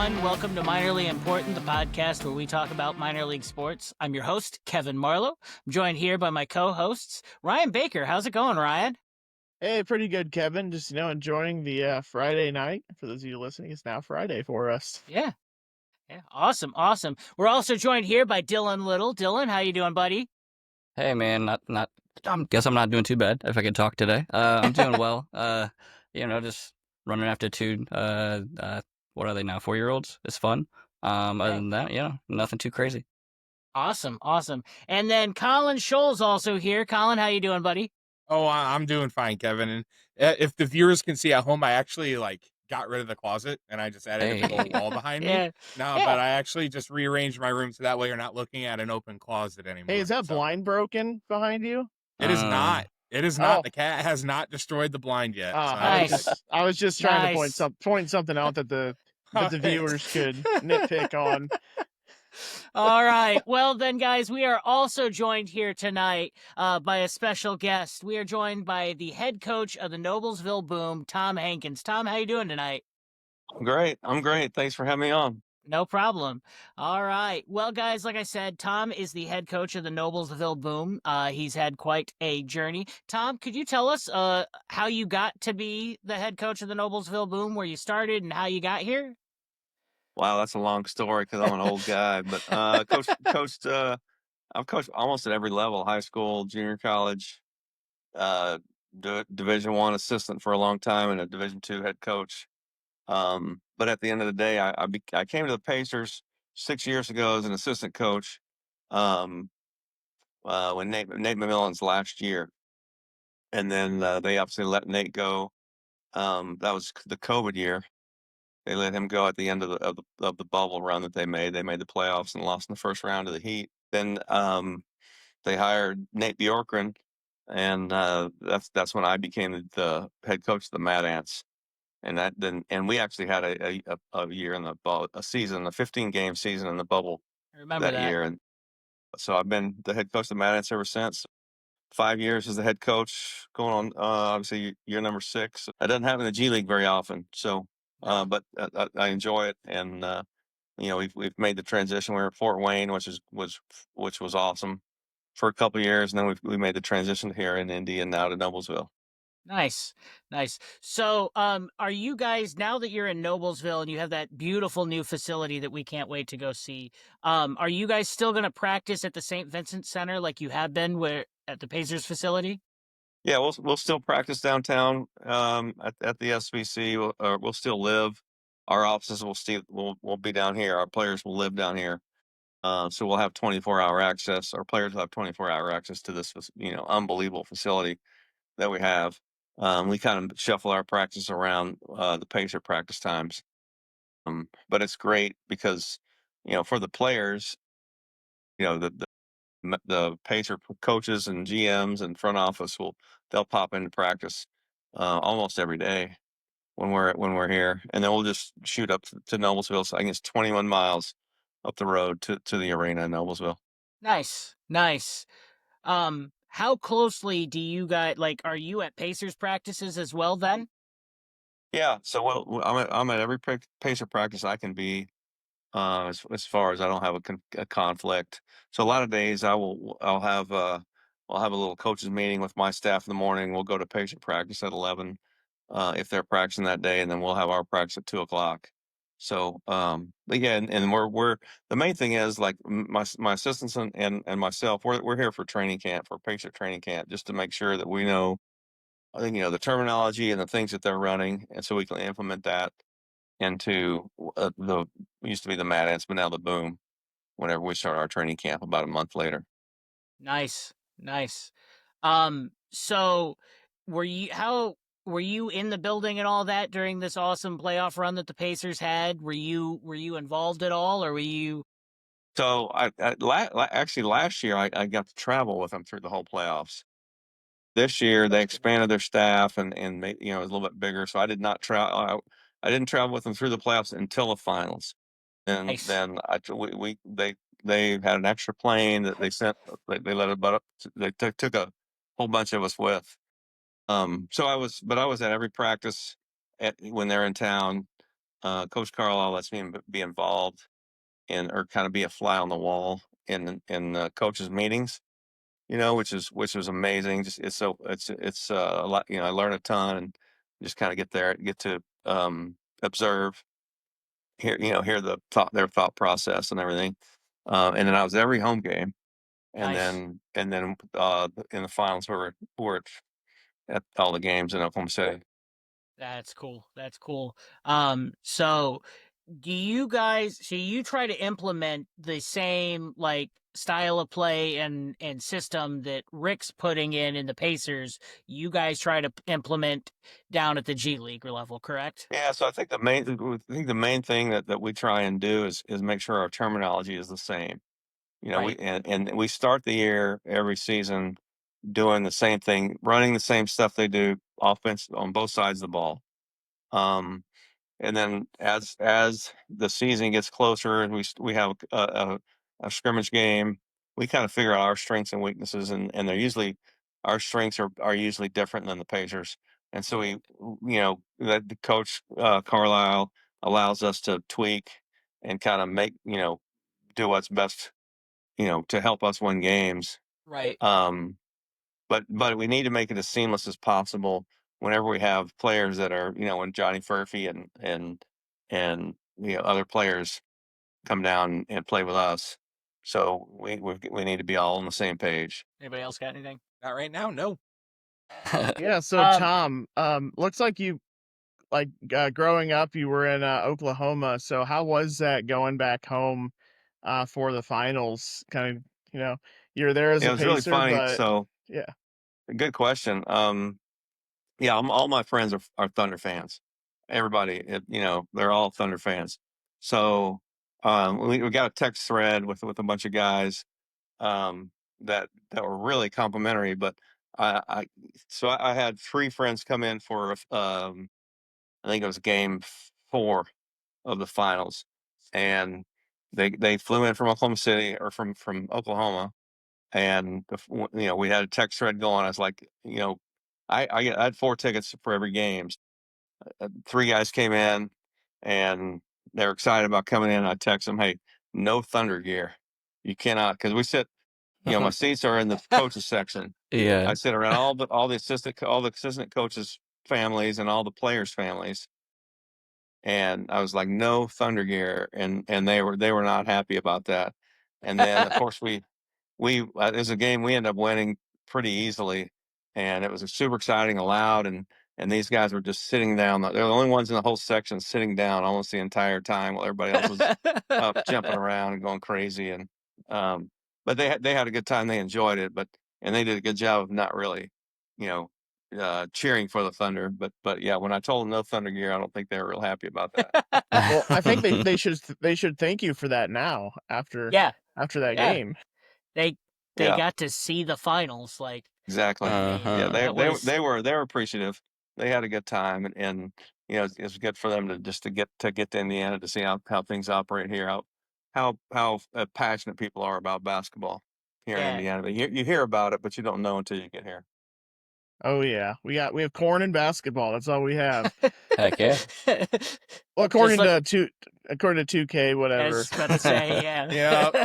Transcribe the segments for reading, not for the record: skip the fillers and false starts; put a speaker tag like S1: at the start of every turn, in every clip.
S1: everyone. Welcome to Minorly Important, the podcast where we talk about minor league sports. I'm your host, Kevin Marlowe. I'm joined here by my co-hosts, Ryan Baker. How's it going, Ryan?
S2: Hey, pretty good, Kevin. Just, enjoying the Friday night. For those of you listening, it's now Friday for us.
S1: Yeah. Awesome. We're also joined here by Dylan Little. Dylan, how you doing, buddy?
S3: Hey man, guess I'm not doing too bad if I could talk today. I'm doing well. Just running after two what are they now, 4-year-olds? It's fun. Other than that, nothing too crazy.
S1: Awesome. And then Colin Scholl's also here. Colin, how you doing, buddy?
S4: Oh, I'm doing fine, Kevin. And if the viewers can see at home, I actually got rid of the closet and I just added a big old wall behind me. No, but I actually just rearranged my room so that way you're not looking at an open closet anymore.
S2: Hey, is that blind broken behind you?
S4: It is not. It is not. The cat has not destroyed the blind yet.
S1: Nice.
S2: I was just trying to point something out that the viewers could nitpick on.
S1: All right. Well, then, guys, we are also joined here tonight by a special guest. We are joined by the head coach of the Noblesville Boom, Tom Hankins. Tom, how you doing tonight?
S5: I'm great. Thanks for having me on.
S1: No problem. All right. Well, guys, like I said, Tom is the head coach of the Noblesville Boom. He's had quite a journey. Tom, could you tell us how you got to be the head coach of the Noblesville Boom, where you started and how you got here?
S5: Wow, that's a long story because I'm an old guy. But I've coached almost at every level: high school, junior college, Division I assistant for a long time, and a Division II head coach. But at the end of the day, I came to the Pacers 6 years ago as an assistant coach. When Nate McMillan's last year, and then they obviously let Nate go. That was the COVID year. They let him go at the end of the bubble run that they made. They made the playoffs and lost in the first round of the Heat. Then they hired Nate Bjorkgren, and that's when I became the head coach of the Mad Ants. And we actually had a year in a season, a 15-game season in the bubble
S1: that
S5: year. And so I've been the head coach of the Mad Ants ever since. 5 years as the head coach, going on obviously year number 6. That doesn't happen in the G League very often. So. But I enjoy it, and we've made the transition. We were at Fort Wayne, which was awesome for a couple of years, and then we made the transition here in Indy and now to Noblesville.
S1: Nice. So, are you guys, now that you're in Noblesville and you have that beautiful new facility that we can't wait to go see, are you guys still going to practice at the St. Vincent Center like you have been at the Pacers facility?
S5: Yeah, we'll still practice downtown at the SVC. We'll still live. Our offices will be down here. Our players will live down here. So we'll have 24-hour access. Our players will have 24-hour access to this, unbelievable facility that we have. We kind of shuffle our practice around the Pacer practice times. But it's great because, for the players, the Pacer coaches and GMs and front office they'll pop into practice almost every day when we're here, and then we'll just shoot up to Noblesville. So I think it's 21 miles up the road to the arena in Noblesville.
S1: Nice. How closely do you guys, are you at Pacers practices as well then?
S5: Yeah, so I'm at every Pacer practice I can be. As far as I don't have a conflict. So a lot of days I'll have a little coaches meeting with my staff in the morning. We'll go to patient practice at 11 if they're practicing that day, and then we'll have our practice at 2:00. So but yeah, and we're the main thing is like my assistants and myself, we're here for training camp, for patient training camp, just to make sure that we know, I think, the terminology and the things that they're running, and so we can implement that into the used to be the Mad Ants, but now the Boom, whenever we start our training camp about a month later.
S1: Nice. So were you in the building and all that during this awesome playoff run that the Pacers had? Were you involved at all, or were you?
S5: So actually last year I got to travel with them through the whole playoffs. This year they expanded their staff and made, it was a little bit bigger. So I did not travel. I didn't travel with them through the playoffs until the finals. And
S1: Nice.
S5: then they had an extra plane that they sent. They let it, but they took a whole bunch of us with. So I was at every practice when they're in town. Coach Carlisle lets me be involved in, or kind of be a fly on the wall in coaches meetings, which was amazing. Just it's a lot. I learn a ton and just kind of get to observe, hear their thought process and everything. And then I was at every home game, and
S1: Nice.
S5: then in the finals we were at all the games in Oklahoma City.
S1: That's cool. That's cool. So so you try to implement the same like style of play and system that Rick's putting in the Pacers, you guys try to implement down at the G League level, correct?
S5: Yeah, so I think the main thing that we try and do is make sure our terminology is the same.
S1: Right.
S5: And we start the year every season doing the same thing, running the same stuff they do offense on both sides of the ball. Um, and then as the season gets closer and we have a scrimmage game, we kind of figure out our strengths and weaknesses, and they're usually our strengths are usually different than the Pacers. And so that the coach Carlisle allows us to tweak and kind of do what's best, to help us win games.
S1: Right.
S5: Um, but we need to make it as seamless as possible whenever we have players that are, when Johnny Furphy and other players come down and play with us. So we need to be all on the same page.
S1: Anybody else got anything?
S4: Not right now. No.
S2: Yeah, so
S1: Um,
S2: Tom, looks like you growing up you were in Oklahoma. So how was that going back home for the finals? Kind of, you're there as
S5: It
S2: a
S5: was really
S2: Pacer,
S5: funny.
S2: but
S5: So
S2: yeah.
S5: good question. Yeah, all my friends are Thunder fans. Everybody, they're all Thunder fans. So we got a text thread with a bunch of guys that were really complimentary. But I had three friends come in for I think it was game 4 of the finals, and they flew in from Oklahoma City, or from Oklahoma, and we had a text thread going. I was like, I had 4 tickets for every game. Three guys came in, and they were excited about coming in. I text them, hey, no Thunder gear. You cannot, because we sit. My seats are in the coaches section.
S3: Yeah.
S5: I sit around all the assistant coaches' families and all the players' families, and I was like, no Thunder gear, and they were not happy about that. And then of course it was a game we ended up winning pretty easily, and it was super exciting and loud, and these guys were just sitting down. They're the only ones in the whole section sitting down almost the entire time while everybody else was up jumping around and going crazy. And um, but they had a good time. They enjoyed it, and they did a good job of not really, you know, cheering for the Thunder. But yeah, when I told them no Thunder gear, I don't think they were real happy about that.
S2: Well, I think they should thank you for that now
S1: yeah,
S2: after that
S1: yeah.
S2: game.
S1: They
S5: Yeah,
S1: got to see the finals. Like,
S5: exactly.
S1: I
S5: Yeah,
S1: mean,
S3: Uh-huh.
S5: they
S1: that
S5: they
S1: was
S5: they were they were appreciative. They had a good time, and it's good for them to just to get to Indiana to see how things operate here, how passionate people are about basketball here in
S1: yeah.
S5: Indiana. But you hear about it, but you don't know until you get here.
S2: Oh yeah, we have corn and basketball. That's all we have.
S3: Heck yeah.
S2: Well,
S1: Just look,
S2: according to 2K,
S1: I was
S2: whatever.
S1: just about to say,
S2: Yeah.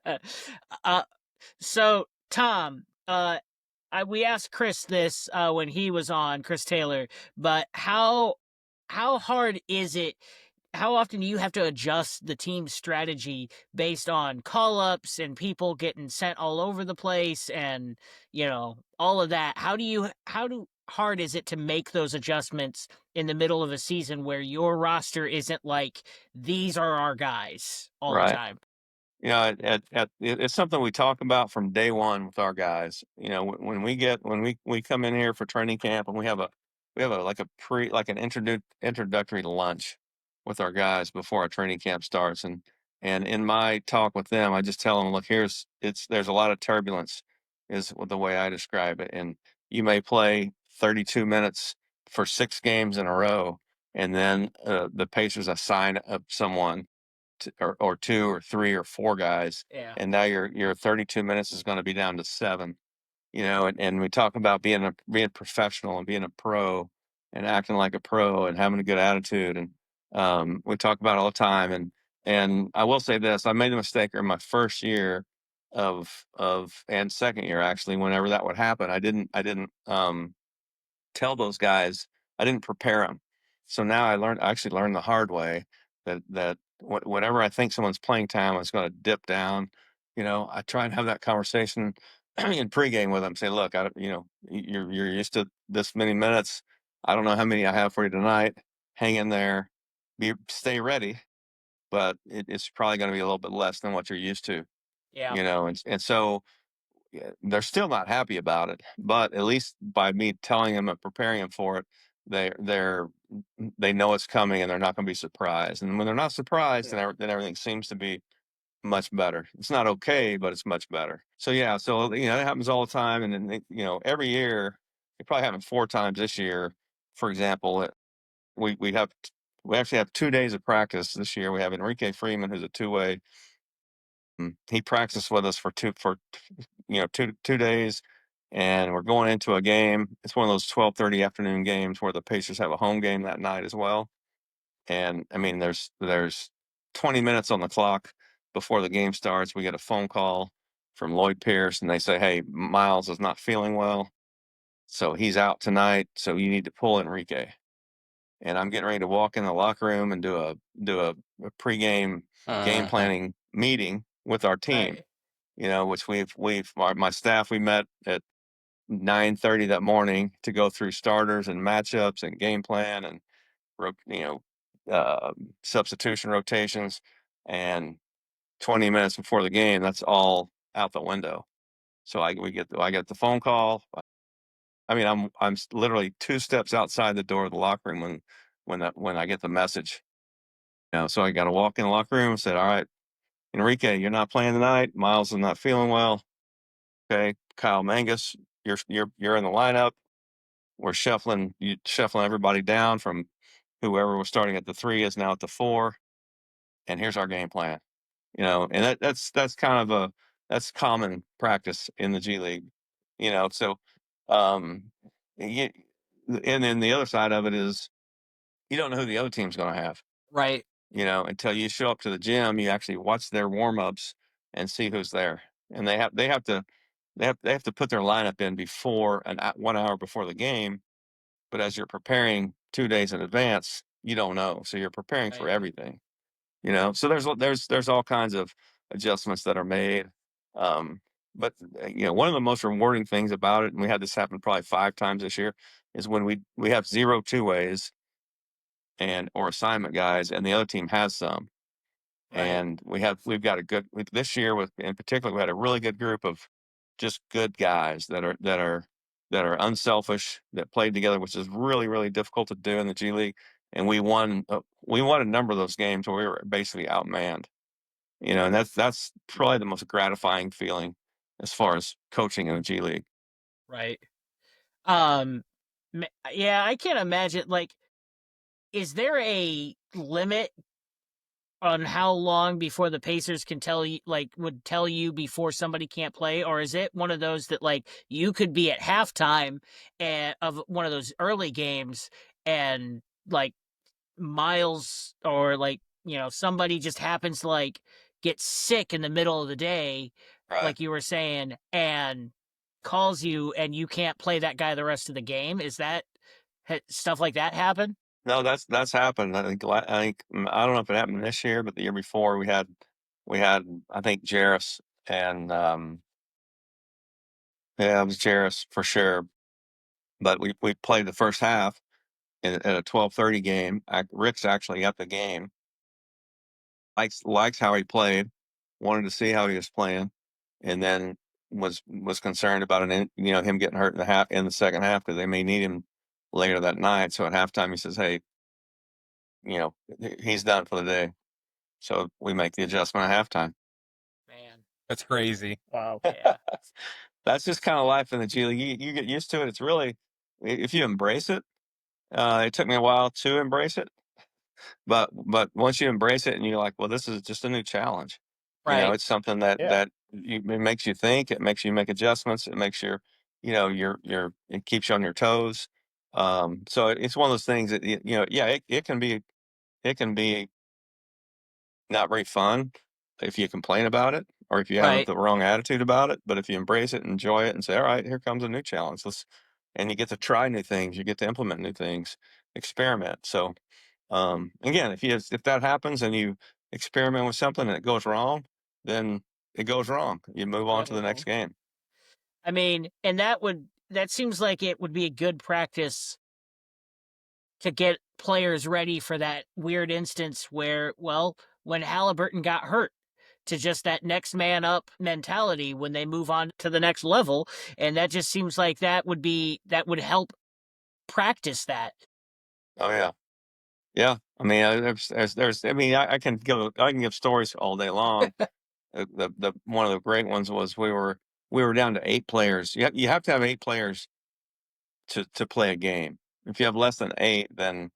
S1: yeah. uh, so Tom, we asked Chris this when he was on, Chris Taylor, but how hard is it? How often do you have to adjust the team's strategy based on call ups and people getting sent all over the place and all of that? How hard is it to make those adjustments in the middle of a season where your roster isn't like these are our guys all the
S5: Right.
S1: time?
S5: It's something we talk about from day one with our guys. When we come in here for training camp, and we have like an introductory lunch with our guys before our training camp starts. And in my talk with them, I just tell them, look, there's a lot of turbulence, is the way I describe it. And you may play 32 minutes for 6 games in a row, and then the Pacers assign someone or 2 or 3 or 4 guys,
S1: Yeah.
S5: and now your 32 minutes is going to be down to 7. And we talk about being professional and being a pro and acting like a pro and having a good attitude, We talk about it all the time, and I will say this: I made a mistake in my first year and second year actually. Whenever that would happen, I didn't tell those guys. I didn't prepare them. So now I actually learned the hard way that whenever I think someone's playing time is going to dip down, I try and have that conversation in pregame with them. Say, look, you're used to this many minutes. I don't know how many I have for you tonight. Hang in there, stay ready, but it's probably going to be a little bit less than what you're used to.
S1: Yeah.
S5: And so yeah, they're still not happy about it, but at least by me telling them and preparing them for it, they know it's coming and they're not going to be surprised. And when they're not surprised, then everything seems to be much better. It's not okay, but it's much better. So yeah, so it happens all the time, and then every year it probably happened 4 times this year. For example, we have we actually have 2 days of practice this year. We have Enrique Freeman, who's a two-way. He practiced with us for 2 days, and we're going into a game. It's one of those 12:30 afternoon games where the Pacers have a home game that night as well. And I mean, there's 20 minutes on the clock before the game starts. We get a phone call from Lloyd Pierce, and they say, "Hey, Miles is not feeling well, so he's out tonight. So you need to pull Enrique." And I'm getting ready to walk in the locker room and do a pregame game planning meeting with our team.
S1: Right.
S5: Which my staff, we met at 9:30 that morning to go through starters and matchups and game plan and substitution rotations, and 20 minutes before the game, that's all out the window. So I get the phone call. I mean, I'm literally 2 steps outside the door of the locker room when I get the message. So I got to walk in the locker room and said, "All right, Enrique, you're not playing tonight. Miles is not feeling well. Okay, Kyle Mangus, you're in the lineup. We're shuffling everybody down from whoever was starting at the 3 is now at the 4, and here's our game plan." And that's kind of that's common practice in the G League. So um, you, and then the other side of it is you don't know who the other team's going to have.
S1: Right.
S5: Until you show up to the gym, you actually watch their warm ups and see who's there, and they have to put their lineup in before 1 hour before the game. But as you're preparing 2 days in advance, you don't know, so you're preparing for
S1: Right.
S5: everything. So there's all kinds of adjustments that are made. But one of the most rewarding things about it, and we had this happen probably 5 times this year, is when we have 0 two-ways and or assignment guys, and the other team has some.
S1: Right.
S5: And we've got this year in particular, we had a really good group of just good guys that are unselfish, that played together, which is really, really difficult to do in the G League. And we won a number of those games where we were basically outmanned. And that's probably the most gratifying feeling as far as coaching in the G League.
S1: Right. Um, yeah, I can't imagine. Like, is there a limit on how long before the Pacers can would tell you before somebody can't play, or is it one of those that like you could be at halftime of one of those early games and like Miles or somebody just happens to get sick in the middle of the day,
S5: Right.
S1: like you were saying, and calls you and you can't play that guy the rest of the game? Is that stuff like that happen?
S5: No, that's happened. I don't know if it happened this year, but the year before we had I think Jarris and yeah, it was Jarris for sure. But we played the first half at a 12:30 game. Rick's actually at the game. Likes how he played. Wanted to see how he was playing, and then was concerned about him getting hurt in the second half because they may need him later that night. So at halftime he says, "Hey, he's done for the day." So we make the adjustment at halftime.
S1: Man,
S4: That's crazy.
S2: Wow.
S1: yeah,
S5: That's just kind of life in the G League. You get used to it. It's really, if you embrace it. It took me a while to embrace it, but once you embrace it and you're like, well, this is just a new challenge.
S1: right,
S5: It's something that
S2: Yeah.
S5: it makes you think. It makes you make adjustments. It makes it keeps you on your toes. So it's one of those things that yeah, it can be it can be not very fun if you complain about it or if you have
S1: Right.
S5: the wrong attitude about it. But if you embrace it, enjoy it, and say, "All right, here comes a new challenge. And you get to try new things, you get to implement new things, experiment. So, again, if that happens and you experiment with something and it goes wrong, then it goes wrong. You move on to the next
S1: Right.
S5: game.
S1: I mean, and that seems like it would be a good practice to get players ready for that weird instance where, well, when Halliburton got hurt, to just that next man up mentality when they move on to the next level. And that just seems like that would help practice that.
S5: Oh yeah, yeah. I mean, I mean, I can give stories all day long. The one of the great ones was we were down to 8 players. You have to have 8 players to play a game. If you have less than 8, then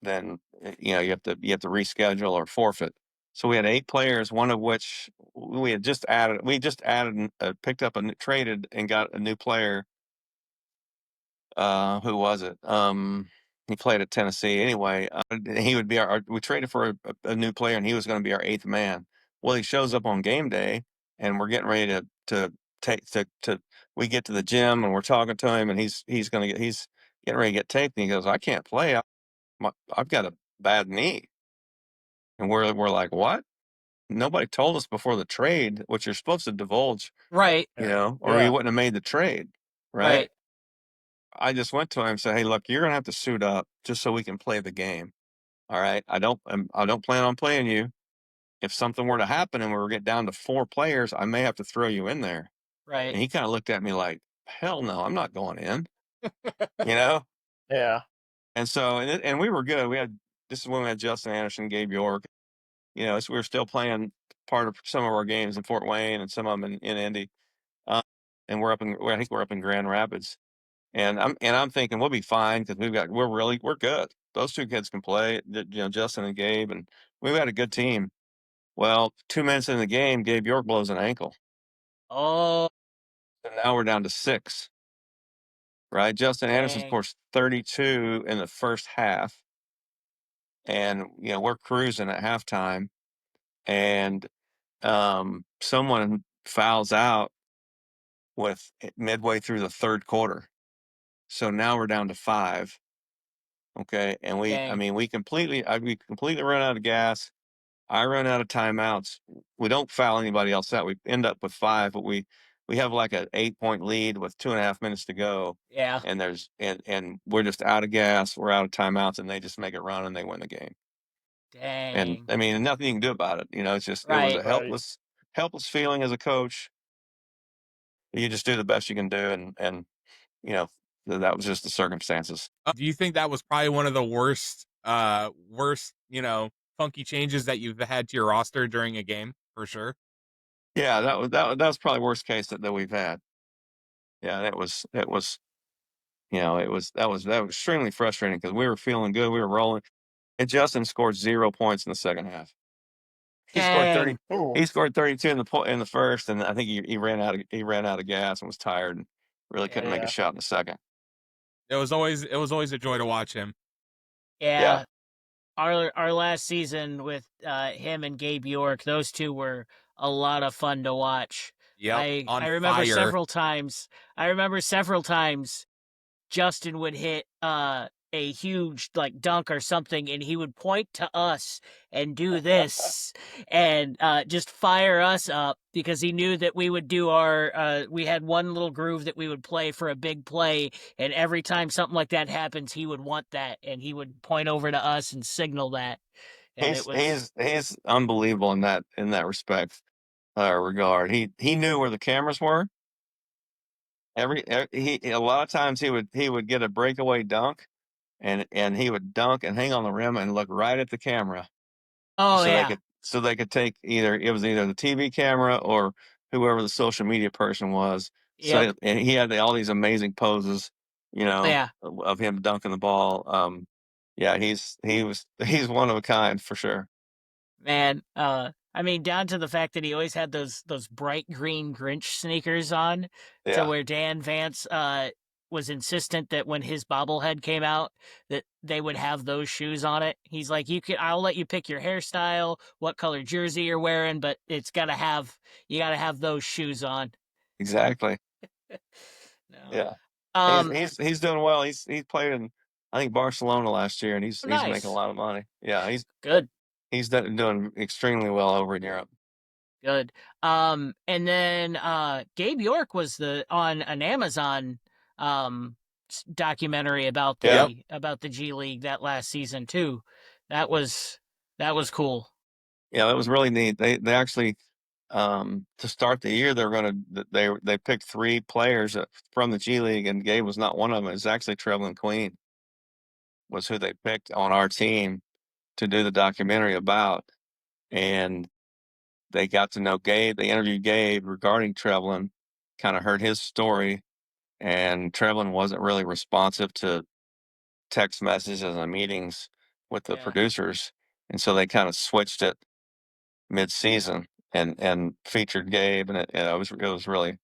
S5: you have to reschedule or forfeit. So we had 8 players, one of which we had just added. We just added, picked up traded and got a new player. Who was it? He played at Tennessee anyway. He would be we traded for a new player, and he was going to be our 8th man. Well, he shows up on game day, and we're getting ready to take to we get to the gym, and we're talking to him, and he's getting ready to get taped, and he goes, "I can't play. I've got a bad knee." And we're like, "What? Nobody told us before the trade what you're supposed to divulge,
S1: Right.
S5: or you
S2: Yeah.
S5: wouldn't have made the trade, right?"
S1: Right.
S5: I just went to him and said, "Hey, look, you're gonna have to suit up just so we can play the game. All right. I don't plan on playing you. If something were to happen and we were get down to 4 players, I may have to throw you in there."
S1: Right.
S5: And he kind of looked at me like, "Hell no, I'm not going in." You know?
S2: Yeah.
S5: And so and we were good. This is when we had Justin Anderson, Gabe York. So we were still playing part of some of our games in Fort Wayne and some of them in Indy. Uh, and I think we're up in Grand Rapids. And I'm thinking we'll be fine because we're good. Those 2 kids can play, Justin and Gabe, and we've got a good team. Well, 2 minutes in the game, Gabe York blows an ankle.
S1: Oh,
S5: And now we're down to 6, right? Justin Anderson
S1: dang.
S5: scores 32 in the first half. And, we're cruising at halftime. And someone fouls out with midway through the third quarter. So now we're down to 5. Okay. And
S1: Dang.
S5: we completely run out of gas. I run out of timeouts. We don't foul anybody else out. We end up with 5, but we have like an 8-point lead with 2.5 minutes to go.
S1: Yeah.
S5: And and we're just out of gas. We're out of timeouts, and they just make it run and they win the game. And
S1: Dang.
S5: I mean, nothing you can do about it. It was a
S1: Right.
S2: Right.
S5: helpless feeling as a coach. You just do the best you can do, and you know that was just the circumstances.
S4: Do you think that was probably one of the worst, funky changes that you've had to your roster during a game for sure?
S5: Yeah, that was probably worst case that we've had. Yeah, that was extremely frustrating because we were feeling good, we were rolling, and Justin scored 0 points in the second half. He scored
S1: Dang.
S5: 30.
S2: Oh,
S5: He scored 32 in the first, and I think he ran out of gas and was tired and really couldn't make a
S2: yeah.
S5: shot in the second.
S4: It was always a joy to watch him.
S5: Yeah,
S1: Yeah. Our last season with him and Gabe York, those two were a lot of fun to watch.
S4: Yep,
S1: I
S4: on
S1: remember
S4: fire.
S1: several times. I remember several times Justin would hit a huge like dunk or something, and he would point to us and do this and just fire us up because he knew that we would do our we had one little groove that we would play for a big play, and every time something like that happens he would want that and he would point over to us and signal that, and it was
S5: he's unbelievable in that respect, regard. He knew where the cameras were. He a lot of times he would get a breakaway dunk, and he would dunk and hang on the rim and look right at the camera
S1: oh yeah.
S5: so they could take either the TV camera or whoever the social media person was.
S1: Yep.
S5: And he had all these amazing poses,
S1: Yeah.
S5: of him dunking the ball. Yeah, he's one of a kind for sure.
S1: Man, I mean, down to the fact that he always had those bright green Grinch sneakers on, to
S5: Yeah.
S1: where Dan Vance was insistent that when his bobblehead came out, that they would have those shoes on it. He's like, I'll let you pick your hairstyle, what color jersey you're wearing, but you gotta have those shoes on.
S5: Exactly.
S1: No.
S5: Yeah.
S1: Um,
S5: He's doing well. He's played in, I think, Barcelona last year, and he's making a
S1: nice.
S5: lot of money. Yeah,
S1: Good.
S5: he's doing extremely well over in Europe.
S1: Good. And then Gabe York was on an Amazon um documentary about
S5: Yeah.
S1: the G League that last season too. That was cool.
S5: Yeah, that was really neat. They actually, to start the year, they picked 3 players from the G League, and Gabe was not one of them. It's actually Trevlin Queen was who they picked on our team to do the documentary about, and they got to know Gabe. They interviewed Gabe regarding Trevlin, kind of heard his story, and Trevlin wasn't really responsive to text messages and meetings with the
S1: Yeah.
S5: producers, and so they kind of switched it mid-season and featured Gabe, and it was really,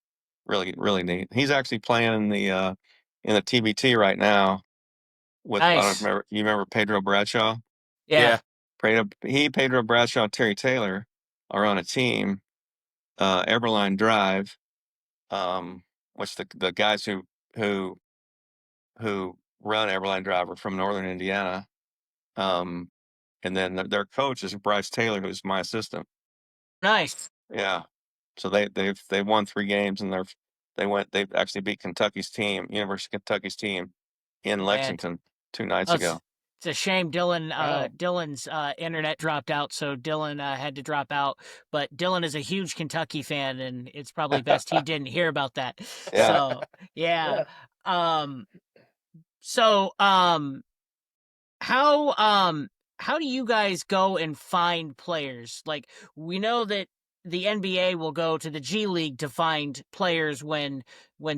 S5: really, really neat. He's actually playing in the TBT right now with, I don't
S1: Nice.
S5: remember, you remember Pedro Bradshaw?
S1: Yeah.
S5: Pedro Bradshaw, Terry Taylor are on a team, Everline Drive, which the guys who who run Everline Drive are from Northern Indiana. Um, and then their coach is Bryce Taylor, who's my assistant.
S1: Nice.
S5: Yeah. So they've won 3 games, and they've actually beat University of Kentucky's team in
S1: Man.
S5: Lexington 2 nights
S1: Oh,
S5: ago.
S1: it's a shame
S2: Wow.
S1: Dylan's internet dropped out, so Dylan had to drop out. But Dylan is a huge Kentucky fan, and it's probably best he didn't hear about that.
S5: Yeah.
S1: So yeah.
S2: Yeah.
S1: Um so how how do you guys go and find players? Like, we know that the NBA will go to the G League to find players when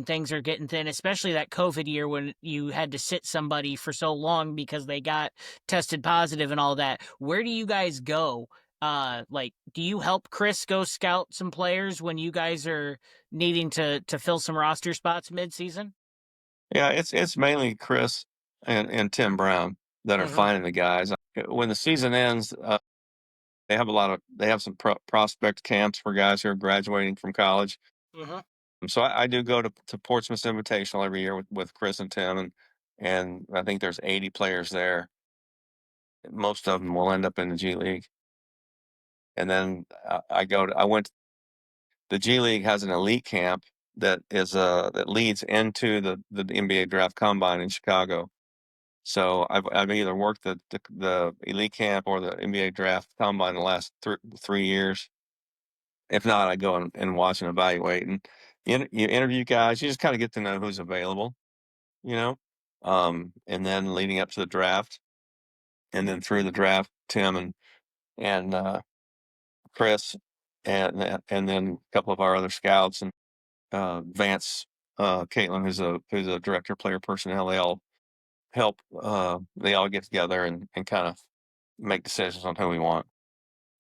S1: things are getting thin, especially that COVID year when you had to sit somebody for so long because they got tested positive and all that. Where do you guys go? Like, do you help Chris go scout some players when you guys are needing to fill some roster spots mid-season?
S5: Yeah, it's mainly Chris and Tim Brown that are
S1: Mm-hmm.
S5: finding the guys. When the season ends, they have some prospect camps for guys who are graduating from college.
S1: Mm-hmm.
S5: So I do go to Portsmouth Invitational every year with Chris and Tim, and I think there's 80 players there. Most of them will end up in the G League. And then I went, the G League has an elite camp that leads into the NBA draft combine in Chicago. So I've either worked the elite camp or the NBA draft combine the last 3 years. If not, I go and watch and evaluate, and you interview guys. You just kind of get to know who's available, you know. And then leading up to the draft, and then through the draft, Tim and Chris, and then a couple of our other scouts, and Vance, Caitlin, who's a director of player personnel. They all get together and kind of make decisions on who we want.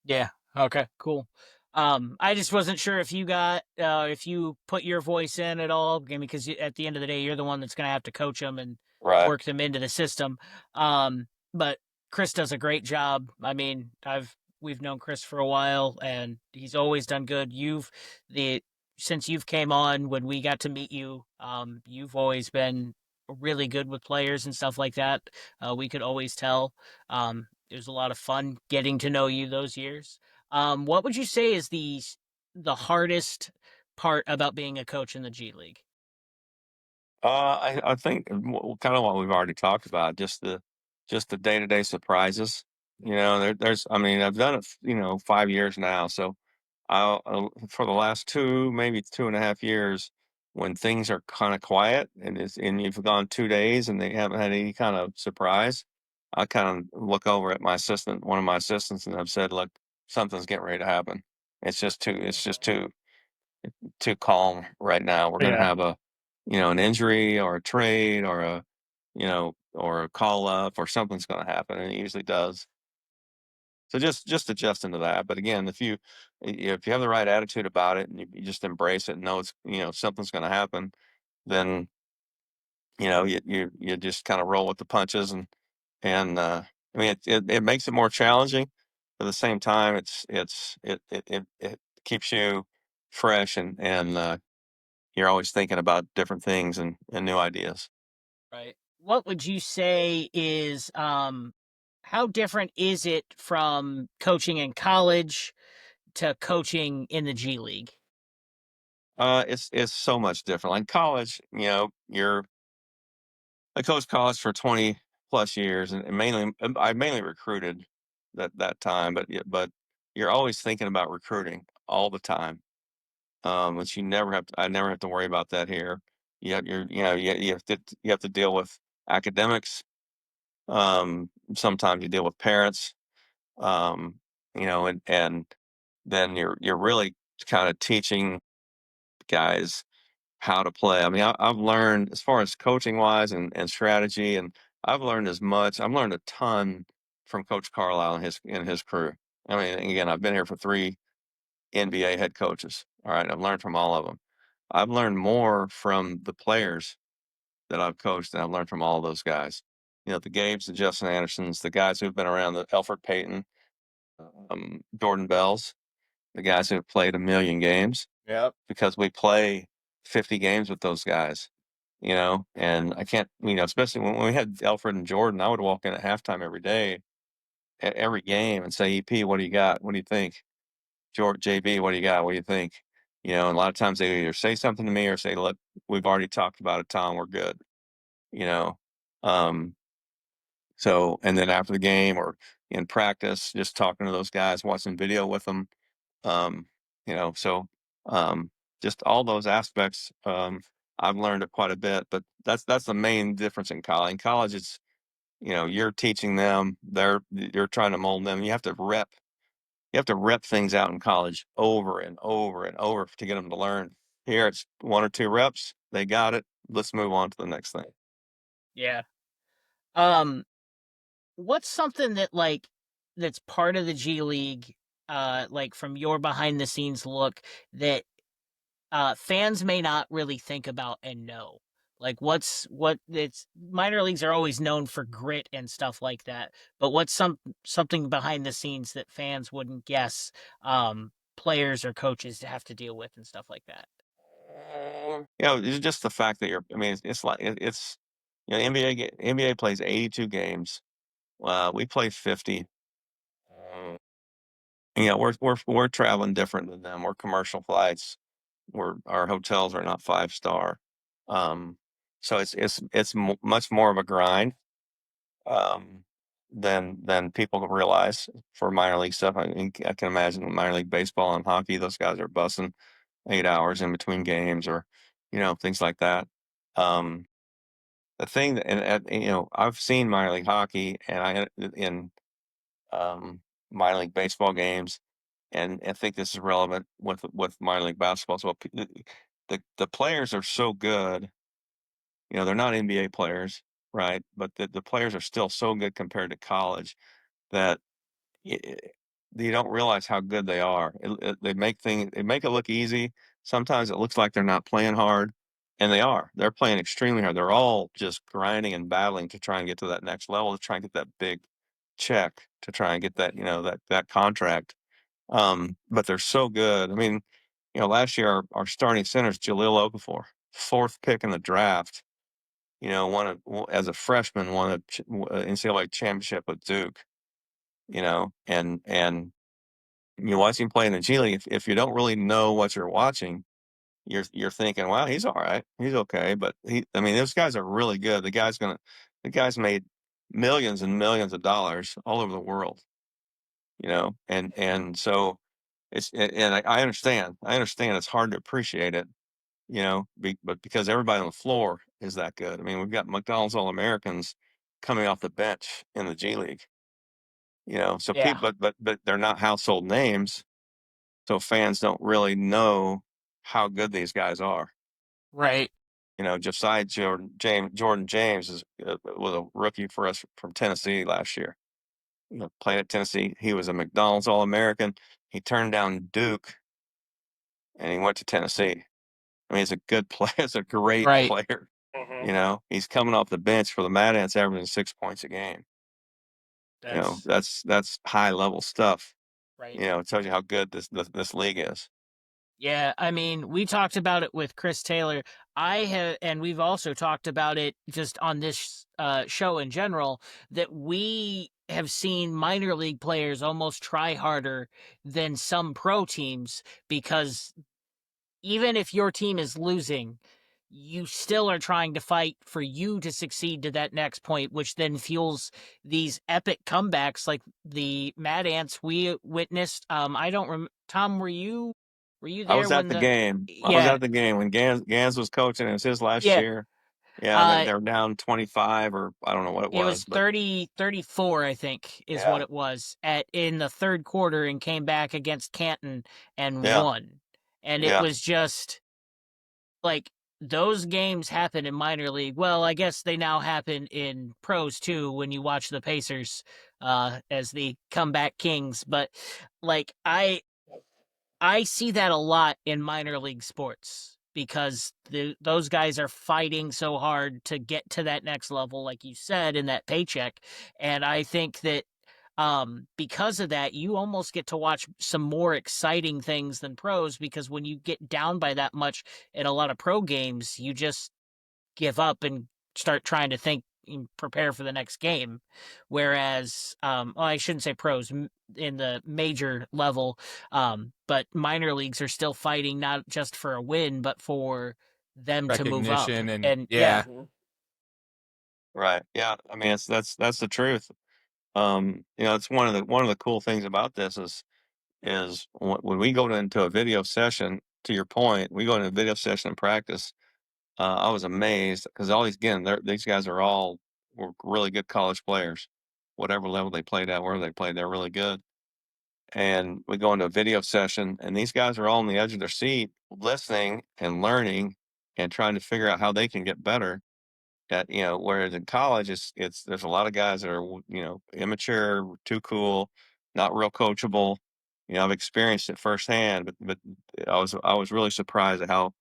S1: Yeah. Okay. Cool. I just wasn't sure if if you put your voice in at all, because at the end of the day, you're the one that's going to have to coach them and
S5: Right.
S1: work them into the system. But Chris does a great job. I mean, we've known Chris for a while, and he's always done good. The Since you've came on, when we got to meet you, you've always been really good with players and stuff like that. We could always tell. It was a lot of fun getting to know you those years. What would you say is the hardest part about being a coach in the G League?
S5: I think kind of what we've already talked about, just the day-to-day surprises. I mean, I've done it, 5 years now. So for the last maybe 2.5 years, when things are kind of quiet and you've gone 2 days and they haven't had any kind of surprise, I kind of look over at one of my assistants, and I've said, look, something's getting ready to happen. It's just too calm right now. We're going to
S2: Yeah.
S5: have an injury or a trade or or a call up, or something's going to happen. And it usually does. So just adjust into that. But again, if you have the right attitude about it, and you just embrace it and know something's going to happen, then you just kind of roll with the punches, and I mean it makes it more challenging. But at the same time, it keeps you fresh, and you're always thinking about different things and new ideas.
S1: Right. What would you say is how different is it from coaching in college to coaching in the G League?
S5: It's so much different. Like college, I coached college for 20 plus years, and mainly I mainly recruited that time, but you're always thinking about recruiting all the time. Which I never have to worry about that here. You have to deal with academics. Sometimes you deal with parents. Um, and then you're really kind of teaching guys how to play. I mean, I've learned as far as coaching wise and strategy, and I've learned as much. I've learned a ton from Coach Carlisle and his crew. I mean, again, I've been here for 3 NBA head coaches. All right, I've learned from all of them. I've learned more from the players that I've coached than I've learned from all of those guys. The Gabes, the Justin Andersons, the guys who've been around, the Elfrid Payton, Jordan Bells, the guys who have played a million games,
S4: Yep.
S5: because we play 50 games with those guys, and I can't, especially when we had Elfrid and Jordan, I would walk in at halftime every day, every game, and say, EP, what do you got? What do you think? JB, what do you got? What do you think? And a lot of times they either say something to me or say, look, we've already talked about it, Tom, we're good, you know. Um, so, and then after the game or in practice, just talking to those guys, watching video with them, um, so just all those aspects, I've learned quite a bit, but that's the main difference in college. In college, it's, you're teaching them, you're trying to mold them. You have to rep things out in college over and over and over to get them to learn. Here, it's 1 or 2 reps. They got it. Let's move on to the next thing.
S1: Yeah. Um what's something that that's part of the G League like from your behind the scenes look that fans may not really think about and know? Like what it's minor leagues are always known for grit and stuff like that. But what's something behind the scenes that fans wouldn't guess players or coaches to have to deal with and stuff like that?
S5: It's just the fact that I mean, it's like, it's, NBA plays 82 games. We play 50. Um, we're traveling different than them. We're commercial flights. Our hotels are not 5 star. Um, so it's much more of a grind, um, than people realize for minor league stuff. I can imagine minor league baseball and hockey; those guys are bussing 8 hours in between games, or things like that. Um, the thing that, I've seen minor league hockey, and I in um, minor league baseball games, and I think this is relevant with minor league basketball as well. The players are so good. They're not NBA players, right? But the players are still so good compared to college that i- you don't realize how good they are. They make it look easy. Sometimes it looks like they're not playing hard, and they are. They're playing extremely hard. They're all just grinding and battling to try and get to that next level, to try and get that big check, to try and get that, that contract. But they're so good. I mean, last year our starting center is Jaleel Okafor, 4th pick in the draft. As a freshman, won a NCAA championship with Duke. And you watch him play in the G League. If you don't really know what you're watching, you're thinking, "Well, he's all right, he's okay." But I mean, those guys are really good. The guy's made millions and millions of dollars all over the world. And so and I understand. I understand it's hard to appreciate it, but because everybody on the floor is that good. I mean, we've got McDonald's All Americans coming off the bench in the G League. So
S1: Yeah.
S5: people, but they're not household names, so fans don't really know how good these guys are.
S1: Right.
S5: Josiah Jordan James was a rookie for us from Tennessee last year. Played at Tennessee. He was a McDonald's All American. He turned down Duke and he went to Tennessee. I mean, he's a good player. He's a great
S1: Right.
S5: player.
S2: Mhm.
S5: He's coming off the bench for the Mad Ants, averaging 6 points a game.
S1: That's
S5: That's high level stuff.
S1: right.
S5: It tells you how good this league is.
S1: Yeah, I mean, we talked about it with Chris Taylor. I have, and we've also talked about it just on this show in general, that we have seen minor league players almost try harder than some pro teams because even if your team is losing, you still are trying to fight for you to succeed to that next point, which then fuels these epic comebacks like the Mad Ants we witnessed. I don't Tom, were you
S5: I
S1: there
S5: was at
S1: when
S5: the
S1: the
S5: game. I was
S1: yeah,
S5: at the game when Gans was coaching. It was his last
S1: yeah.
S5: year. Yeah,
S1: Uh
S5: they were down 25, or I don't know what it
S1: it was
S5: was, but
S1: 34, I think, is what
S5: yeah,
S1: it was at in the third quarter and came back against Canton and
S5: yeah,
S1: won. And it
S5: yeah.
S1: was just like those games happen in minor league. Well, I guess they now happen in pros too when you watch the Pacers as the comeback kings, but like I see that a lot in minor league sports because those guys are fighting so hard to get to that next level, like you said, in that paycheck. And I think that because of that, you almost get to watch some more exciting things than pros because when you get down by that much in a lot of pro games, you just give up and start trying to think and prepare for the next game. Whereas, well, I shouldn't say pros in the major level, but minor leagues are still fighting not just for a win, but for them to move up.
S4: Recognition and
S1: And yeah,
S4: yeah,
S2: Mhm.
S5: Right. Yeah. I mean, that's the truth. It's one of the cool things about this is when we go into a video session. To your point, we go into a video session and practice. I was amazed because these guys were really good college players, whatever level they played at, where they played, they're really good. And we go into a video session, and these guys are all on the edge of their seat, listening and learning, and trying to figure out how they can get better. Whereas in college, there's a lot of guys that are immature, too cool, not real coachable. I've experienced it firsthand, but I was really surprised at how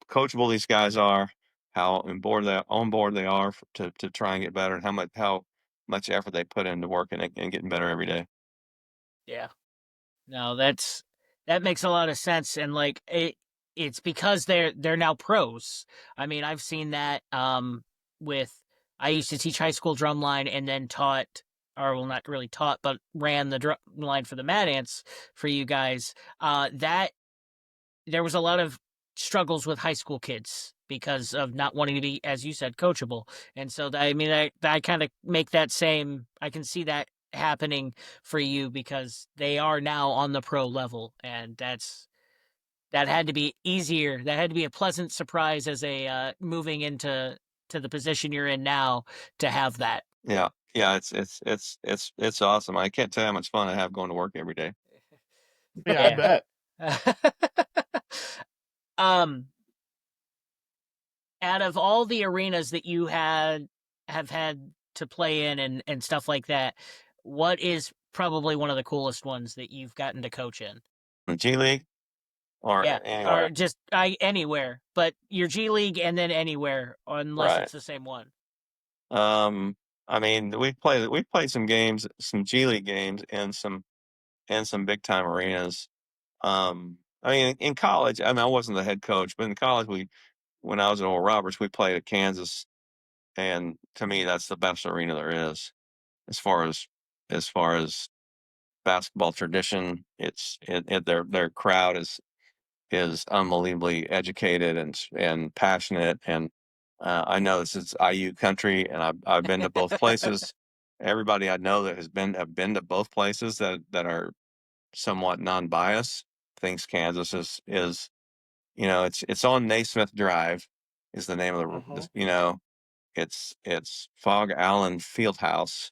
S5: coachable these guys are, how on board they are to try and get better, and how much effort they put into working and getting better every day.
S1: yeah. No, that makes a lot of sense, and like it's because they're now pros. I mean, I've seen that with I used to teach high school drumline and then taught or well not really taught but ran the drum line for the Mad Ants for you guys. That there was a lot of struggles with high school kids because of not wanting to be, as you said, coachable. And so, I mean, I kind of make that same, I can see that happening for you because they are now on the pro level. And that had to be easier. That had to be a pleasant surprise as a moving to the position you're in now to have that.
S5: Yeah, yeah, it's awesome. I can't tell you how much fun I have going to work every day.
S2: Yeah, I
S1: Yeah.
S2: bet.
S1: um, out of all the arenas that you have had to play in and stuff like that, what is probably one of the coolest ones that you've gotten to coach in?
S5: The G League or
S1: Yeah, or
S5: anywhere,
S1: just anywhere, but your G League and then anywhere, unless
S5: right?
S1: it's the same one.
S5: Um, I mean, we played some games, some G League games, and some big time arenas. I mean, in college, I mean, I wasn't the head coach, but in college, when I was at Oral Roberts, we played at Kansas, and to me, that's the best arena there is as far as basketball tradition. Their crowd is unbelievably educated and passionate, and I know this is IU country, and I've been to both places. Everybody I know that have been to both places that are somewhat non-biased thinks Kansas is it's on Naismith Drive is the name of
S2: Mhm.
S5: it's Fog Allen Fieldhouse.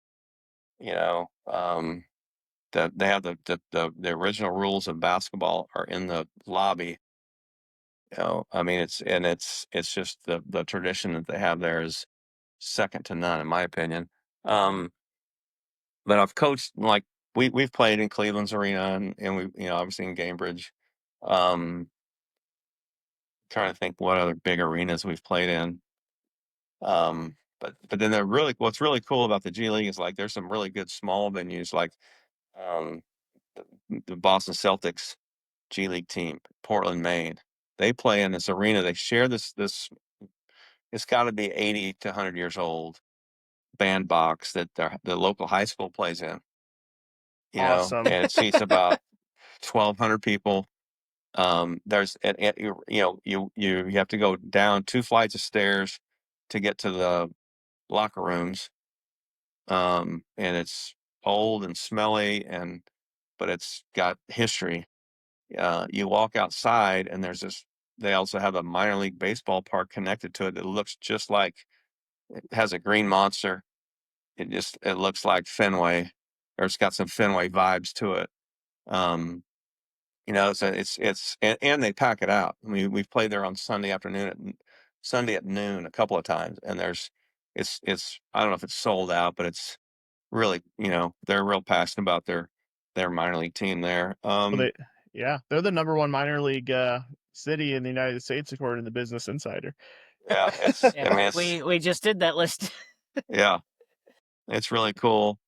S5: That they have the original rules of basketball are in the lobby. I mean, it's just the tradition that they have there is second to none, in my opinion. Um, but I've coached like we've played in Cleveland's arena, and we obviously in Cambridge. Trying to think what other big arenas we've played in. But then what's really cool about the G League is like there's some really good small venues like um, the Boston Celtics G League team, Portland, Maine. They play in this arena. They share this. It's got to be 80 to 100 years old bandbox that the local high school plays in.
S2: Awesome.
S5: And it seats about 1,200 people. There's you have to go down 2 flights of stairs to get to the locker rooms. And it's old and smelly but it's got history. You walk outside and they also have a minor league baseball park connected to it that looks just like it has a green monster. It looks like Fenway, or it's got some Fenway vibes to it. So and they pack it out. I mean, we've played there on Sunday at noon a couple of times, and it's I don't know if it's sold out, but it's really, they're real passionate about their minor league team there.
S2: Well, they're the #1 minor league city in the United States according to Business Insider.
S5: Yeah, I mean,
S1: we just did that list.
S5: Yeah, it's really cool.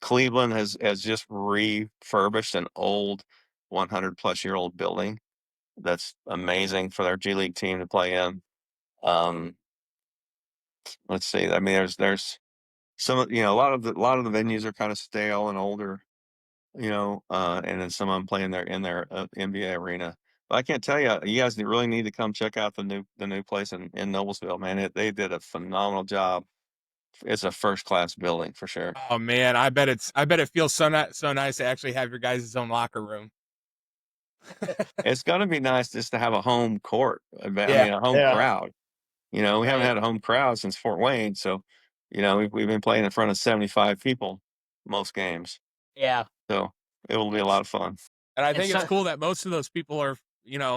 S5: Cleveland has just refurbished an old 100-plus-year-old building that's amazing for their G League team to play in. Let's see. I mean, there's some, a lot of the venues are kind of stale and older, and then some of them play in their NBA arena. But I can't tell you, you guys really need to come check out the new place in Noblesville, man. They did a phenomenal job. It's a first class building for sure.
S4: Oh man, I bet it feels so nice to actually have your guys' own locker room.
S5: It's gonna be nice just to have a home court. I mean,
S4: Yeah.
S5: a home crowd. We haven't
S1: Right.
S5: had a home crowd since Fort Wayne, so we've been playing in front of 75 people most games.
S1: Yeah.
S5: So it will be a lot of fun.
S4: And I
S1: And
S4: think it's
S1: so
S4: cool that most of those people are,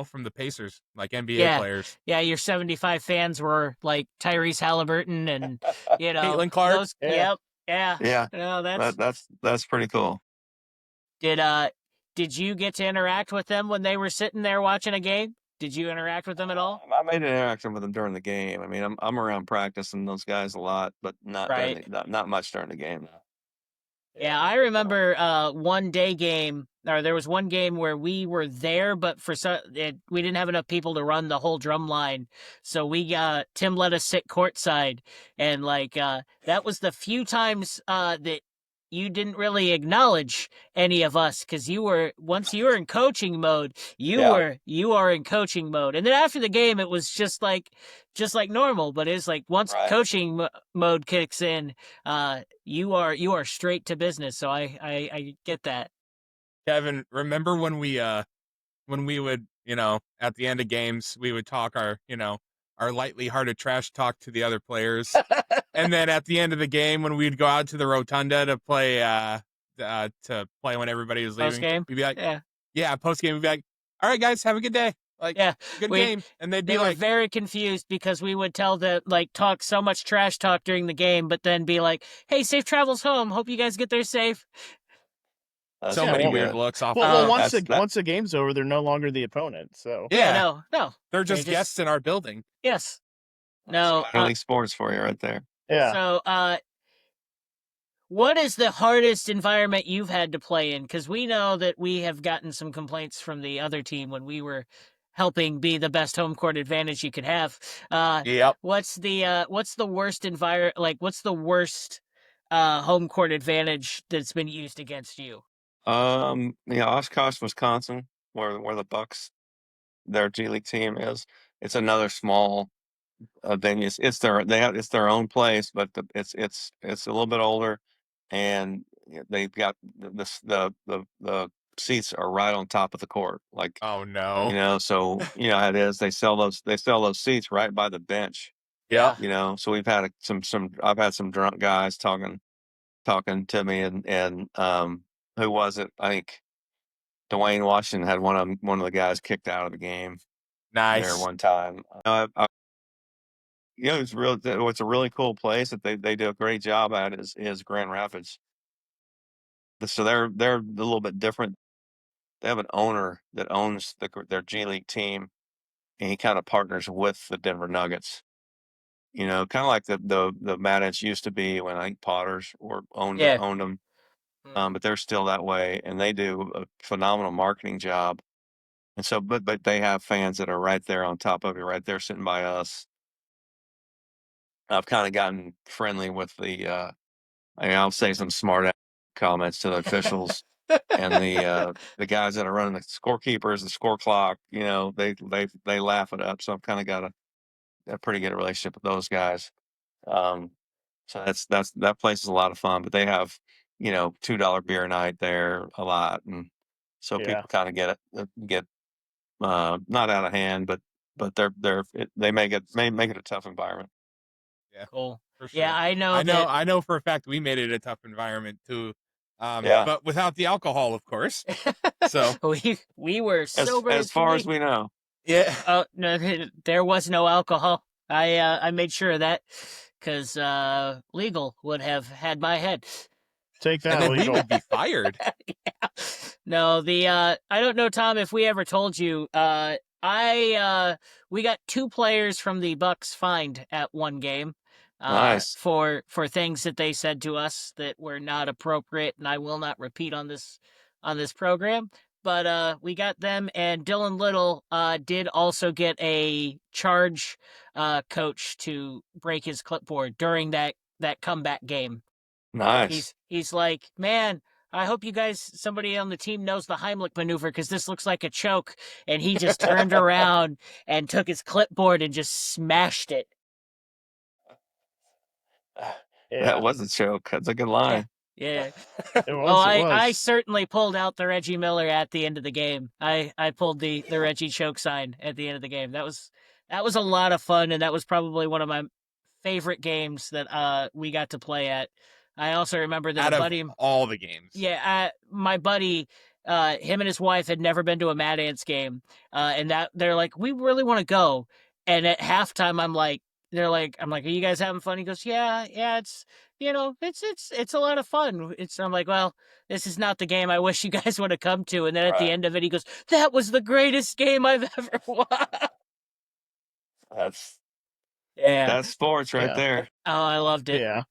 S4: from the Pacers, like NBA
S1: yeah,
S4: players.
S1: yeah, your 75 fans were like Tyrese Halliburton and
S4: Caitlin Clark.
S1: those.
S2: Yeah.
S1: Yep, yeah.
S5: Yeah,
S1: No,
S5: that's pretty cool.
S1: Did you get to interact with them when they were sitting there watching a game? Did you interact with them at all?
S5: I made an interaction with them during the game. I mean, I'm around practicing those guys a lot, but not
S1: Right.
S5: not much during the game.
S1: Yeah, I remember one day game, or there was one game where we were there, but we didn't have enough people to run the whole drum line, so Tim let us sit courtside, and that was the few times that you didn't really acknowledge any of us because once you were in coaching mode, you are in coaching mode, and then after the game it was just like normal, but it's like once coaching mode kicks in, you are straight to business. So I get that.
S4: Kevin, remember when we would, at the end of games, we would talk our lightly hearted trash talk to the other players. And then at the end of the game, when we'd go out to the rotunda to play when everybody was leaving,
S1: Post-game?
S4: we'd be like, yeah, post game, we'd be like, all right, guys, have a good day. Like,
S1: Yeah,
S4: good game. And they'd be
S1: they were
S4: like,
S1: very confused because we would talk so much trash talk during the game, but then be like, hey, safe travels home. Hope you guys get there safe.
S4: so many weird looks off.
S2: Well, once the game's over, they're no longer the opponent. So
S1: no,
S4: they're just guests in our building.
S1: Yes, no,
S5: minor league sports for you right there.
S2: Yeah.
S1: So, what is the hardest environment you've had to play in? Because we know that we have gotten some complaints from the other team when we were helping be the best home court advantage you could have.
S4: Yep.
S1: What's the worst environment? Like, what's the worst home court advantage that's been used against you?
S5: Oshkosh, Wisconsin, where the Bucks, their G League team is. It's another small venue. It's their own place, but it's a little bit older, and they've got the seats are right on top of the court. Like,
S4: oh no,
S5: so how it is. They sell those seats right by the bench.
S4: Yeah.
S5: So we've had I've had some drunk guys talking to me, and who was it? I think Dwayne Washington had one of the guys kicked out of the game.
S4: Nice.
S5: There one time. It's what's a really cool place that they do a great job at is Grand Rapids. So they're a little bit different. They have an owner that owns their G League team, and he kind of partners with the Denver Nuggets. You know, kind of like the Mad Ants used to be when I think Potters or
S1: Yeah.
S5: owned them.
S1: Mm.
S5: But they're still that way, and they do a phenomenal marketing job. And so, but they have fans that are right there on top of you, right there sitting by us. I've kind of gotten friendly with I'll say some smart comments to the officials and the guys that are running the scorekeepers, the score clock. You know, they laugh it up. So I've kind of got a pretty good relationship with those guys. Um, so that place is a lot of fun. But they have, $2 beer night there a lot, and so
S2: Yeah.
S5: people kind of get not out of hand, but they make it a tough environment.
S4: Yeah,
S1: Cool.
S4: for
S1: Yeah,
S4: sure.
S1: I know that.
S4: I know for a fact we made it a tough environment too.
S5: Yeah,
S4: But without the alcohol, of course. So
S1: we were sober
S5: as
S1: as can
S5: far as
S1: be.
S5: we know.
S4: yeah.
S1: Oh no, there was no alcohol. I made sure of that because legal would have had my head.
S2: Take
S4: And
S2: that,
S4: then we
S2: legal.
S4: would be fired.
S1: Yeah. No, the I don't know, Tom, if we ever told you. I we got 2 players from the Bucks fined at one game.
S5: Nice.
S1: For things that they said to us that were not appropriate, and I will not repeat on this program. But we got them, and Dylan Little did also get a charge coach to break his clipboard during that comeback game.
S5: Nice.
S1: He's like, man, I hope you guys, somebody on the team knows the Heimlich maneuver because this looks like a choke. And he just turned around and took his clipboard and just smashed it.
S5: That
S2: Yeah.
S5: was a joke. That's a good
S1: Yeah,
S5: line.
S1: yeah.
S2: It
S1: Oh,
S2: was. It
S1: I
S2: was.
S1: certainly pulled out the Reggie Miller at the end of the game. I pulled the Reggie choke sign at the end of the game. That was a lot of fun, and that was probably one of my favorite games that we got to play at. I also remember that a
S4: Out of
S1: buddy.
S4: all the games.
S1: Yeah, my buddy, him and his wife had never been to a Mad Ants game, and that they're like, we really want to go. And at halftime, I'm like, are you guys having fun? He goes, yeah, it's it's a lot of fun. I'm like, well, this is not the game I wish you guys would have come to. And then at the
S5: Right.
S1: end of it, he goes, that was the greatest game I've ever watched.
S5: That's
S1: Yeah.
S5: that's sports right
S2: Yeah.
S5: there.
S1: Oh, I loved it.
S2: Yeah.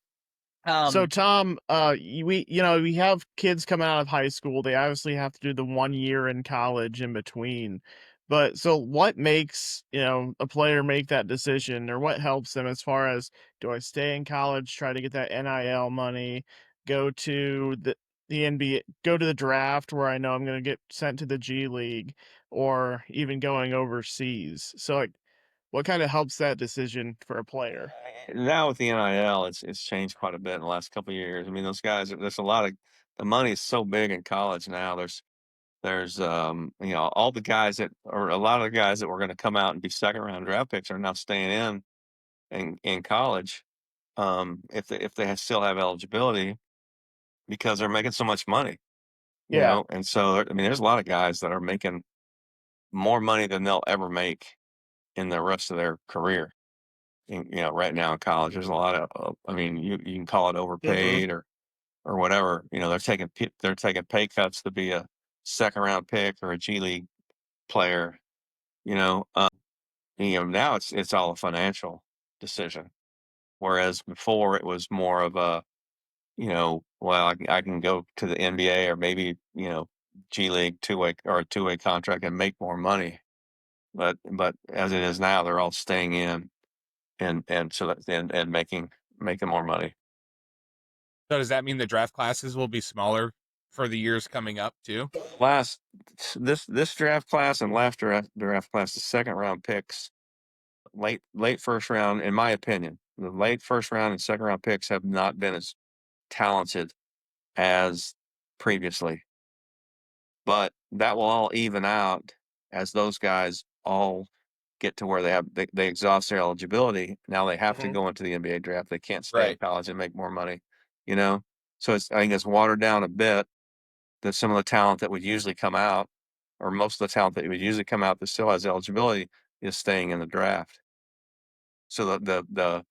S2: So Tom, we have kids coming out of high school. They obviously have to do the 1 year in college in between. But so what makes, a player make that decision, or what helps them as far as, do I stay in college, try to get that NIL money, go to the NBA, go to the draft where I know I'm going to get sent to the G League, or even going overseas. So like, what kind of helps that decision for a player?
S5: Now with the NIL, it's changed quite a bit in the last couple of years. I mean, those guys, there's a lot of the money is so big in college now. There's all the guys that or a lot of the guys that were going to come out and be second round draft picks are now staying in college, if they still have eligibility, because they're making so much money,
S2: Yeah.
S5: and so I mean, there's a lot of guys that are making more money than they'll ever make in the rest of their career. Right now in college, there's a lot of, I mean, you can call it
S2: Mhm.
S5: overpaid or whatever. They're taking pay cuts to be a second round pick or a G League player. You know, now it's all a financial decision, whereas before it was more of a, well, I can go to the NBA or maybe G League two-way or a two-way contract and make more money. But as it is now, they're all staying in and so that and making more money.
S4: So does that mean the draft classes will be smaller for the years coming up too?
S5: Last this draft class and last draft class, the second round picks, late first round, in my opinion, the late first round and second round picks have not been as talented as previously. But that will all even out as those guys all get to where they exhaust their eligibility. Now they have to
S2: Mhm.
S5: go into the NBA draft. They can't stay in
S4: Right.
S5: college and make more money, you know? So I think it's watered down a bit that some of the talent that would usually come out, or most of the talent that would usually come out that still has eligibility, is staying in the draft. So the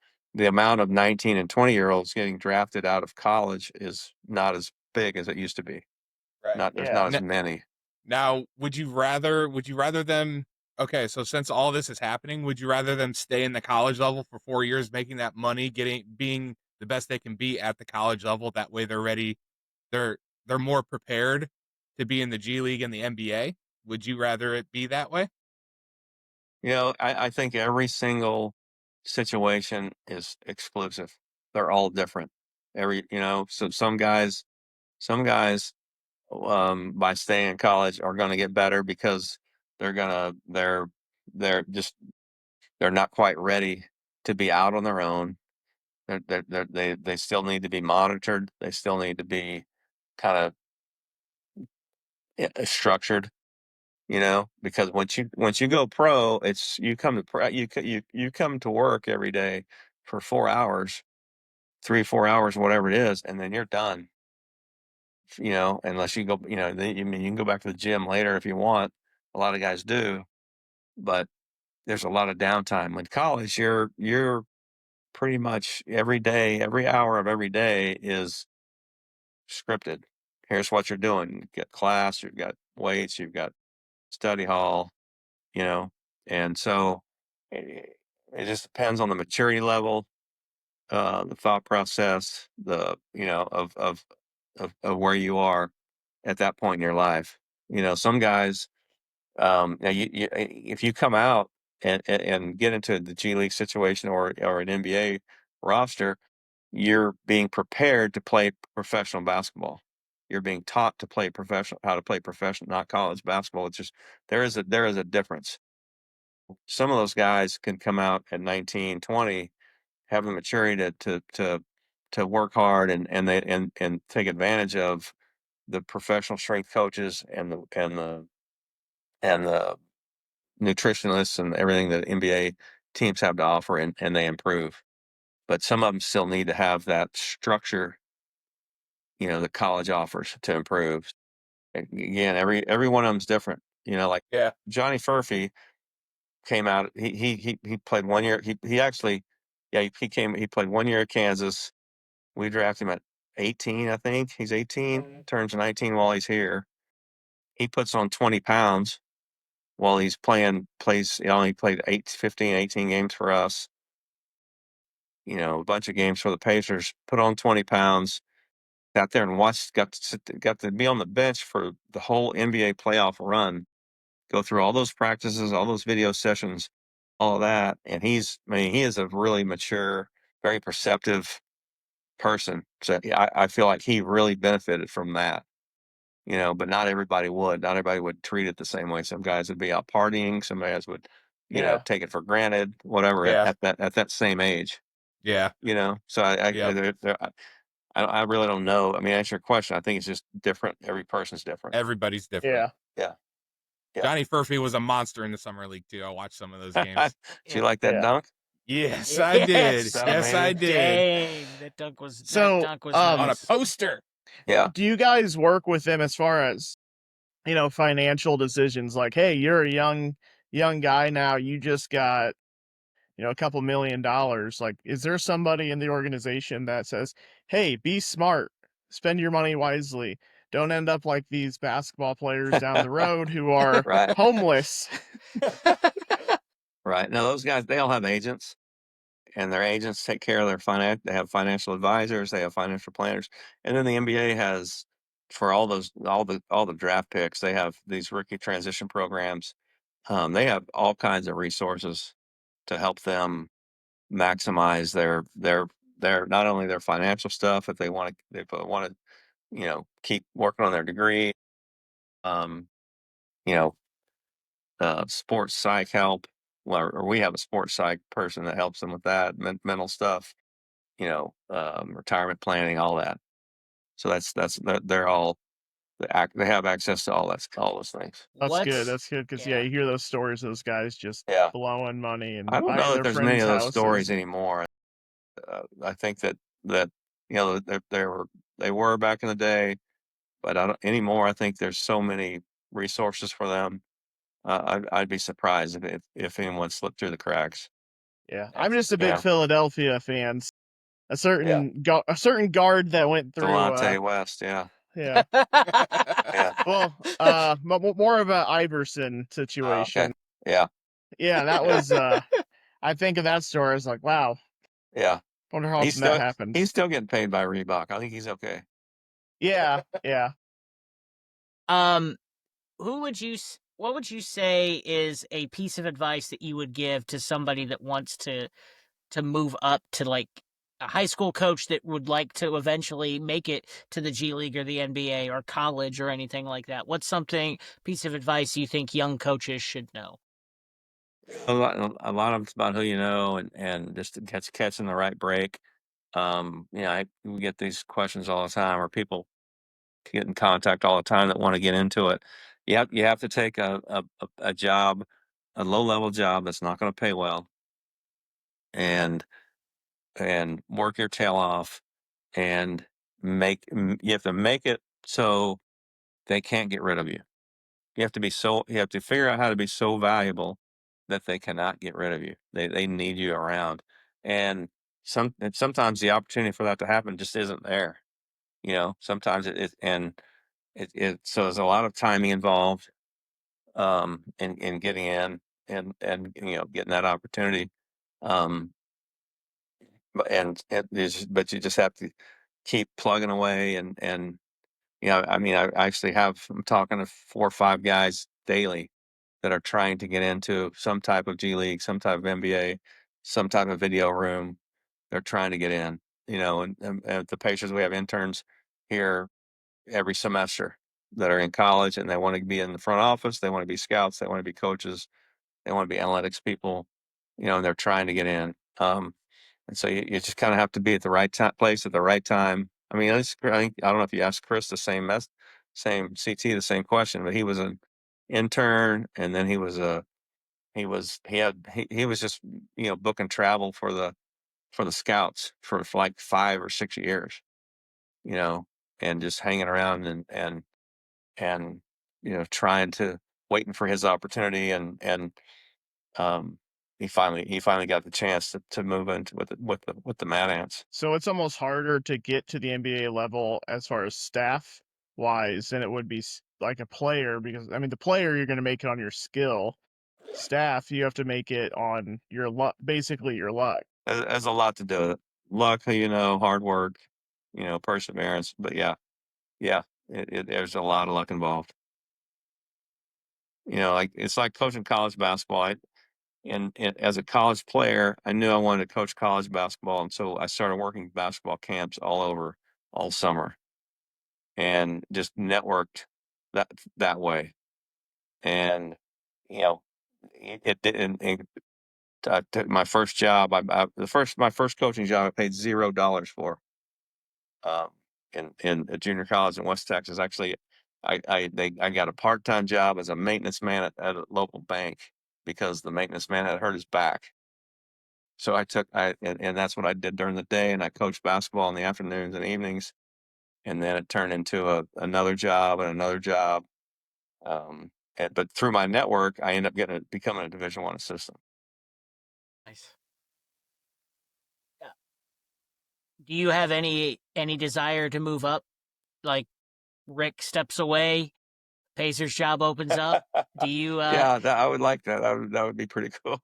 S5: amount of 19 and 20-year-olds getting drafted out of college is not as big as it used to be.
S4: Right.
S5: There's not
S2: Yeah.
S5: as many.
S4: Now, would you rather them Okay, so since all this is happening, would you rather them stay in the college level for 4 years, making that money, being the best they can be at the college level? That way, they're ready. They're they're more prepared to be in the G League and the NBA. Would you rather it be that way?
S5: I think every single situation is exclusive. They're all different. So some guys, by staying in college are going to get better because they're gonna they're just they're not quite ready to be out on their own. They still need to be monitored. They still need to be kind of structured. Because once you go pro, it's you come to you come to work every day for 4 hours, 3 4 hours, whatever it is, and then you're done. Unless you go, then, you can go back to the gym later if you want. A lot of guys do, but there's a lot of downtime. In college, you're pretty much every day, every hour of every day is scripted. Here's what you're doing. You've got class, you've got weights, you've got study hall, you know, and so it just depends on the maturity level, the thought process, of where you are at that point in your life. Some guys, now if you come out and get into the G League situation or an NBA roster, you're being prepared to play professional basketball. You're being taught to play how to play professional, not college basketball. It's just there is a difference. Some of those guys can come out at 19, 20, have the maturity to work hard and take advantage of the professional strength coaches and the nutritionists and everything that NBA teams have to offer, and they improve. But some of them still need to have that structure, the college offers to improve. Again, every one of them's different. Like
S4: Yeah.
S5: Johnny Furphy came out. He played 1 year. He actually, yeah, he played 1 year at Kansas. We drafted him at 18, I think. He's 18, turns 19 while he's here. He puts on 20 pounds while he's plays. He played 15, 18 games for us. A bunch of games for the Pacers. Put on 20 pounds. Got there and watched. Got to be on the bench for the whole NBA playoff run. Go through all those practices, all those video sessions, all of that. And he is a really mature, very perceptive person. So yeah, I feel like he really benefited from that. But not everybody would. Not everybody would treat it the same way. Some guys would be out partying. Some guys would,
S4: Yeah.
S5: take it for granted, whatever.
S4: Yeah.
S5: At that same age.
S4: Yeah.
S5: So
S4: Yep.
S5: I really don't know. I mean, answer your question. I think it's just different. Every person's different.
S4: Everybody's different.
S2: Yeah.
S5: Yeah. Yeah.
S4: Johnny Furphy was a monster in the summer league too. I watched some of those games.
S5: Did you like that
S2: Yeah.
S5: dunk?
S4: Yes, I did.
S1: Yes.
S4: Yes, I did.
S1: Dang, that dunk was
S2: So,
S1: nice.
S4: On a poster.
S5: Yeah.
S2: Do you guys work with them as far as, financial decisions? Like, hey, you're a young guy now. You just got, a couple $1 million. Like, is there somebody in the organization that says, hey, be smart, spend your money wisely, don't end up like these basketball players down the road who are
S5: Right.
S2: homeless?
S5: Right. Now those guys, they all have agents, and their agents take care of their finance. They have financial advisors. They have financial planners, and then the NBA has, for all the draft picks, they have these rookie transition programs. They have all kinds of resources to help them maximize their not only their financial stuff, if they want to keep working on their degree, um, you know, sports psych help, or we have a sports psych person that helps them with that mental stuff, retirement planning, all that. So they're all they have access to all those things.
S2: That's good. That's good because you hear those stories. Those guys just
S5: Yeah.
S2: blowing money and
S5: I don't know
S2: buying
S5: that
S2: their
S5: there's many
S2: friends'
S5: of those
S2: houses.
S5: stories anymore. I think that they were back in the day, but I don't anymore. I think there's so many resources for them. I'd be surprised if anyone slipped through the cracks.
S2: Yeah, I'm just a big Philadelphia fan. A
S5: Yeah.
S2: certain guard that went through.
S5: Delonte West, yeah.
S2: Yeah.
S5: Yeah.
S2: Well, more of a Iverson
S5: Oh,
S2: situation.
S5: okay. Yeah.
S2: Yeah, that was, I think of that story, it's like, wow,
S5: Yeah.
S2: wonder how
S5: He's
S2: often that
S5: still
S2: happens.
S5: he's still getting paid by Reebok. I think he's okay.
S2: Yeah, yeah.
S1: Um, what would you say is a piece of advice that you would give to somebody that wants to move up to like a high school coach that would like to eventually make it to the G League or the NBA or college or anything like that? What's something piece of advice you think young coaches should know?
S5: A lot of it's about who you know and just catching the right break. We get these questions all the time, or people get in contact all the time that want to get into it. You have to take a job, a low level job that's not going to pay well, and work your tail off and you have to make it so they can't get rid of you. You have to figure out how to be so valuable that they cannot get rid of you. They need you around. And sometimes the opportunity for that to happen just isn't there. Sometimes so there's a lot of timing involved in getting in and getting that opportunity. Um but you just have to keep plugging away I mean, I'm talking to 4 or 5 guys daily that are trying to get into some type of G League, some type of NBA, some type of video room. They're trying to get in, and at the Pacers, we have interns here every semester that are in college and they want to be in the front office. They want to be scouts. They want to be coaches. They want to be analytics people, and they're trying to get in. And so you just kind of have to be at the right place at the right time. I mean, I don't know if you asked Chris the same CT, the same question, but he was an intern, and then he was just booking travel for the scouts for like 5 or 6 years, you know, and just hanging around and trying to waiting for his opportunity and um he finally got the chance to move into with the Mad Ants.
S2: So it's almost harder to get to the NBA level as far as staff wise than it would be like a player, because I mean the player you're going to make it on your skill. Staff, you have to make it on your luck, basically your luck.
S5: Has a lot to do with it. Luck, hard work, perseverance. But yeah, there's a lot of luck involved. Like it's like coaching college basketball. And as a college player, I knew I wanted to coach college basketball, and so I started working basketball camps all over all summer, and just networked that that way. And you know, it didn't. I took my first job. My first coaching job, I paid $0 for. Um, in a junior college in West Texas. Actually, I got a part-time job as a maintenance man at a local bank because the maintenance man had hurt his back. So and that's what I did during the day, and I coached basketball in the afternoons and evenings, and then it turned into another job and another job. But through my network, I ended up becoming a Division I assistant.
S1: Nice. Yeah. Do you have any desire to move up? Like Rick steps away, Pacers job opens up. Do you
S5: Yeah, I would like that. That would be pretty cool.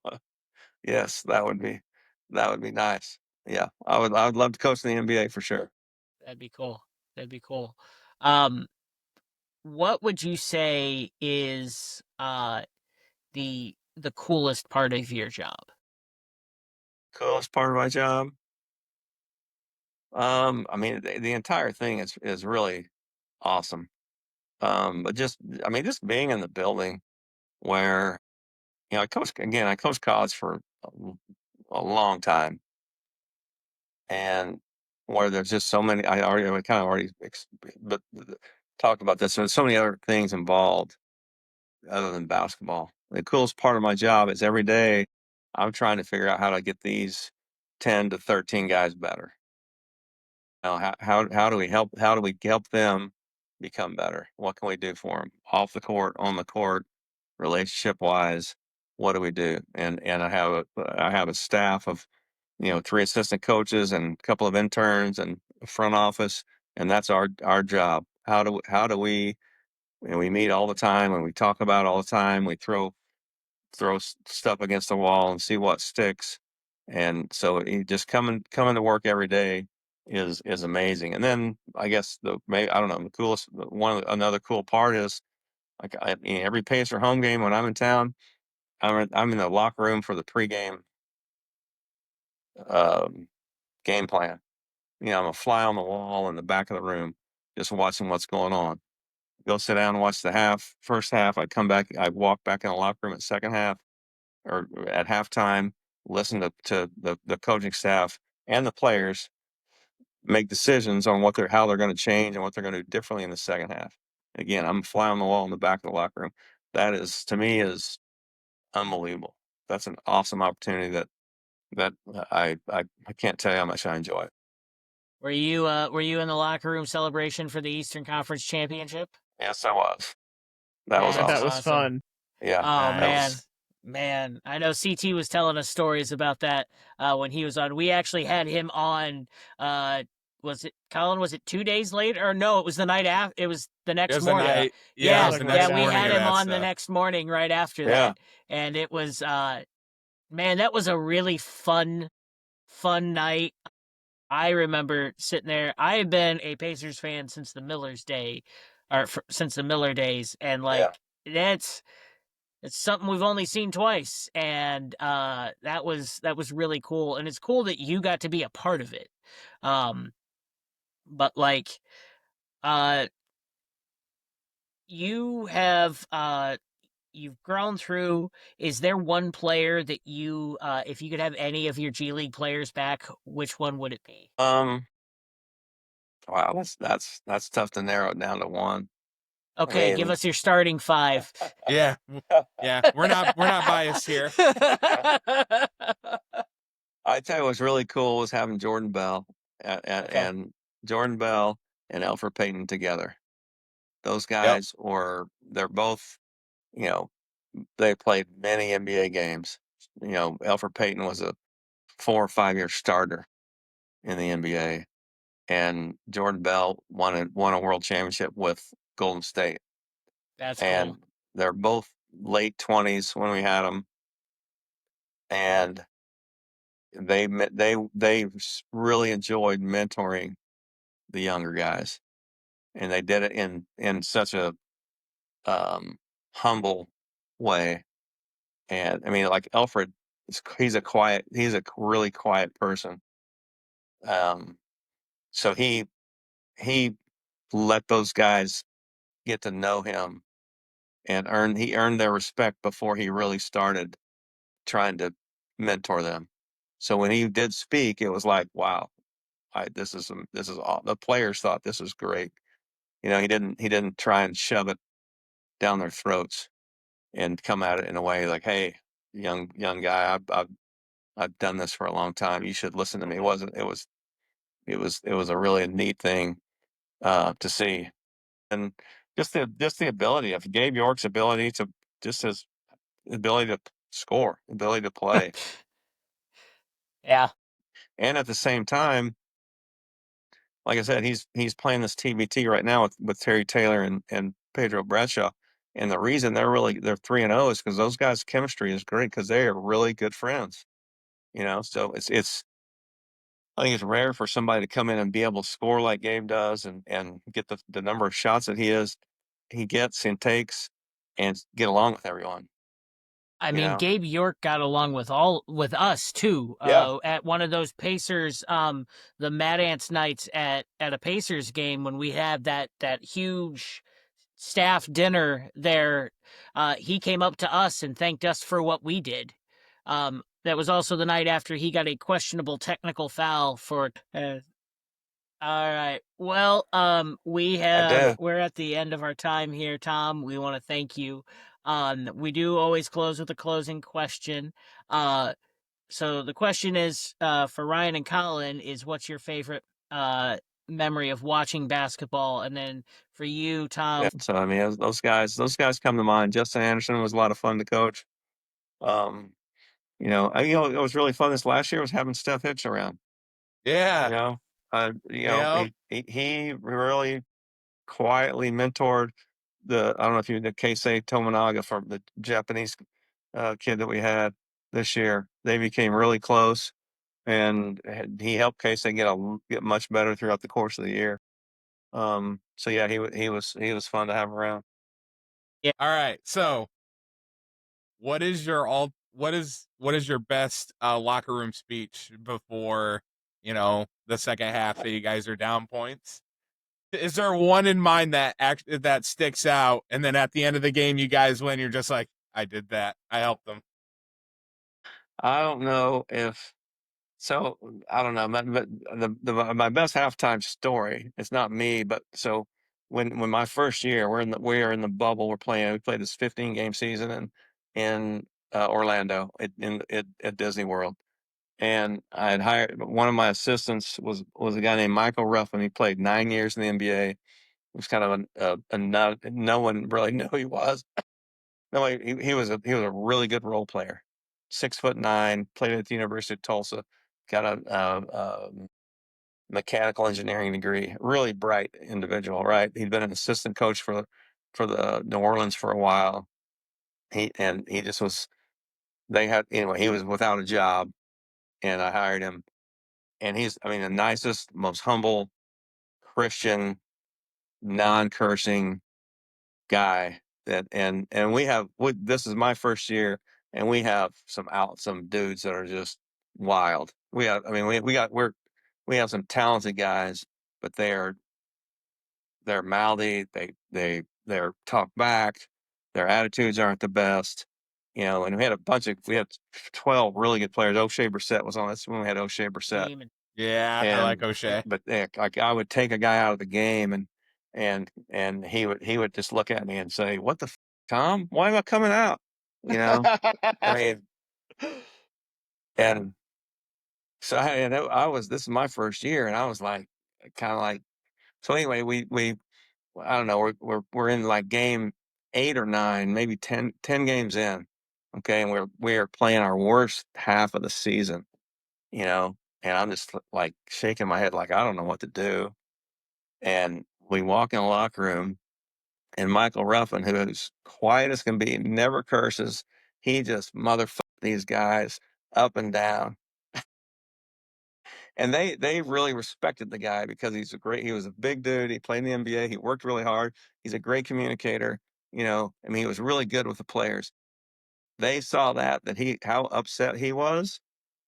S5: Yes, that would be nice. Yeah, I would love to coach in the NBA for sure.
S1: That'd be cool. That'd be cool. Um, what would you say is the coolest part of your job?
S5: Coolest part of my job. I mean, the entire thing is really awesome. But just being in the building where I coached college for a long time, and where there's just so many. I kind of already, but talked about this. There's so many other things involved other than basketball. The coolest part of my job is every day I'm trying to figure out how to get these 10 to 13 guys better. How do we help them become better? What can we do for them off the court, on the court, relationship wise? What do we do? And I have a staff of 3 assistant coaches and a couple of interns and a front office, and that's our job. How do we, we meet all the time and we talk about it all the time. We throw throw stuff against the wall and see what sticks. And so he just coming to work every day is amazing. And then I guess maybe I don't know, the coolest another cool part is like every Pacer home game when I'm in town, I'm in the locker room for the pregame game plan. I'm a fly on the wall in the back of the room, just watching what's going on. Go sit down and watch the first half. I come back, I walk back in the locker room at second half or at halftime, listen to the coaching staff and the players make decisions on how they're going to change and what they're going to do differently in the second half. Again, I'm a fly on the wall in the back of the locker room. That is, to me, is unbelievable. That's an awesome opportunity that I can't tell you how much I enjoy it.
S1: Were you in the locker room celebration for the Eastern Conference Championship?
S5: Yes, I was. That was
S1: Man,
S2: That
S5: awesome.
S2: was
S1: awesome.
S2: fun.
S5: Yeah.
S1: Oh
S4: Nice.
S1: man, I know CT was telling us stories about that when he was on. We actually had him on. Was it Colin? Was it 2 days later? Or no, it was the night after. It was the
S4: It
S1: next
S4: was the
S1: morning.
S4: night.
S2: Yeah, it
S4: Yeah, it
S1: Yeah,
S2: was
S4: was
S2: like
S4: the
S2: right
S1: yeah,
S4: next
S1: we
S4: morning
S1: had
S4: of
S2: after.
S1: him
S4: that
S1: on the
S4: stuff.
S1: next morning right after
S5: Yeah.
S1: that, and it was man, that was a really fun night. I remember sitting there. I have been a Pacers fan since the Miller's day, since the Miller days, and
S5: Yeah.
S1: that's it's something we've only seen twice, and that was really cool, and it's cool that you got to be a part of it. Um, but uh, you have you've grown through. Is there one player that you, if you could have any of your G League players back, which one would it be?
S5: Wow, that's tough to narrow it down to one. I
S1: Okay, give
S5: mean,
S1: us your starting five.
S4: Yeah. Yeah. We're not biased here.
S5: I tell you what's really cool was having Jordan Bell
S1: Okay.
S5: and Jordan Bell and Elfrid Payton together. Those
S4: Yep.
S5: guys they're both, you know, they played many NBA games. Elfrid Payton was a 4 or 5 year starter in the NBA, and Jordan Bell won a world championship with Golden State.
S1: That's cool.
S5: And they're both late 20s when we had them, and they really enjoyed mentoring the younger guys, and they did it in such a humble way. And I mean, like Alfred, he's a really quiet person. Um, so he let those guys get to know him and he earned their respect before he really started trying to mentor them. So when he did speak, it was like, wow, this is all the players thought this was great. He didn't try and shove it down their throats and come at it in a way like, hey, young guy, I've done this for a long time. You should listen to me. It was a really neat thing to see. And just the ability of Gabe York's ability to just his ability to score, ability to play.
S1: Yeah.
S5: And at the same time, like I said, he's playing this TBT right now with Terry Taylor and Pedro Bradshaw. And the reason they're 3-0 is because those guys' chemistry is great because they are really good friends. So it's I think it's rare for somebody to come in and be able to score like Gabe does and get the number of shots that he gets and takes and get along with everyone.
S1: I
S5: You
S1: mean,
S5: know?
S1: Gabe York got along with us too.
S5: Yeah.
S1: At one of those Pacers, the Mad Ants nights at a Pacers game when we had that huge staff dinner there. He came up to us and thanked us for what we did. That was also the night after he got a questionable technical foul for. All right. Well,
S5: I did.
S1: we're at the end of our time here, Tom. We want to thank you. We do always close with a closing question. So the question is, for Ryan and Colin, is what's your favorite memory of watching basketball? And then for you, Tom.
S5: Yeah. So I mean, those guys come to mind. Justin Anderson was a lot of fun to coach. Um, it was really fun this last year was having Steph Hitch around.
S4: Yeah.
S5: You know,
S4: Yep.
S5: he really quietly mentored I don't know if you the Keisei Tominaga from the Japanese kid that we had this year. They became really close, and he helped K-State get much better throughout the course of the year. So yeah, he was fun to have around.
S1: Yeah.
S4: All right. So what is your best locker room speech before, the second half that you guys are down points? Is there one in mind that sticks out, and then at the end of the game you guys win, you're just like, I did that. I helped them.
S5: I don't know if so. I don't know. My best halftime story. It's not me, but so when my first year, we are in the bubble. We played this 15-game season in Orlando at Disney World, and I had hired one of my assistants was a guy named Michael Ruffin. He played 9 years in the NBA. He was kind of no one really knew who he was. No, he was a really good role player. 6'9", played at the University of Tulsa, got a mechanical engineering degree. Really bright individual, right? He'd been an assistant coach for the New Orleans for a while. He just was. They had anyway. He was without a job, and I hired him. And I mean, the nicest, most humble Christian, non-cursing guy and this is my first year, and we have some dudes that are just wild. We have some talented guys, but they're mouthy, they're talk back, their attitudes aren't the best, and we had 12 really good players. O'Shea Brissett was on this when we had O'Shea Brissett.
S1: Demon.
S4: Yeah, I like O'Shea.
S5: But like I would take a guy out of the game, and he would just look at me and say, "What the Tom? Why am I coming out?" I mean, and so this is my first year, and I was like, kind of like, so anyway, we I don't know, we're in like game 8 or 9, maybe 10 games in, okay, and we're playing our worst half of the season, and I'm just like shaking my head, like I don't know what to do. And we walk in the locker room, and Michael Ruffin, who's quiet as can be, never curses, he just motherfucked these guys up and down. And they really respected the guy because he was a big dude. He played in the NBA. He worked really hard. He's a great communicator. I mean, he was really good with the players. They saw how upset he was,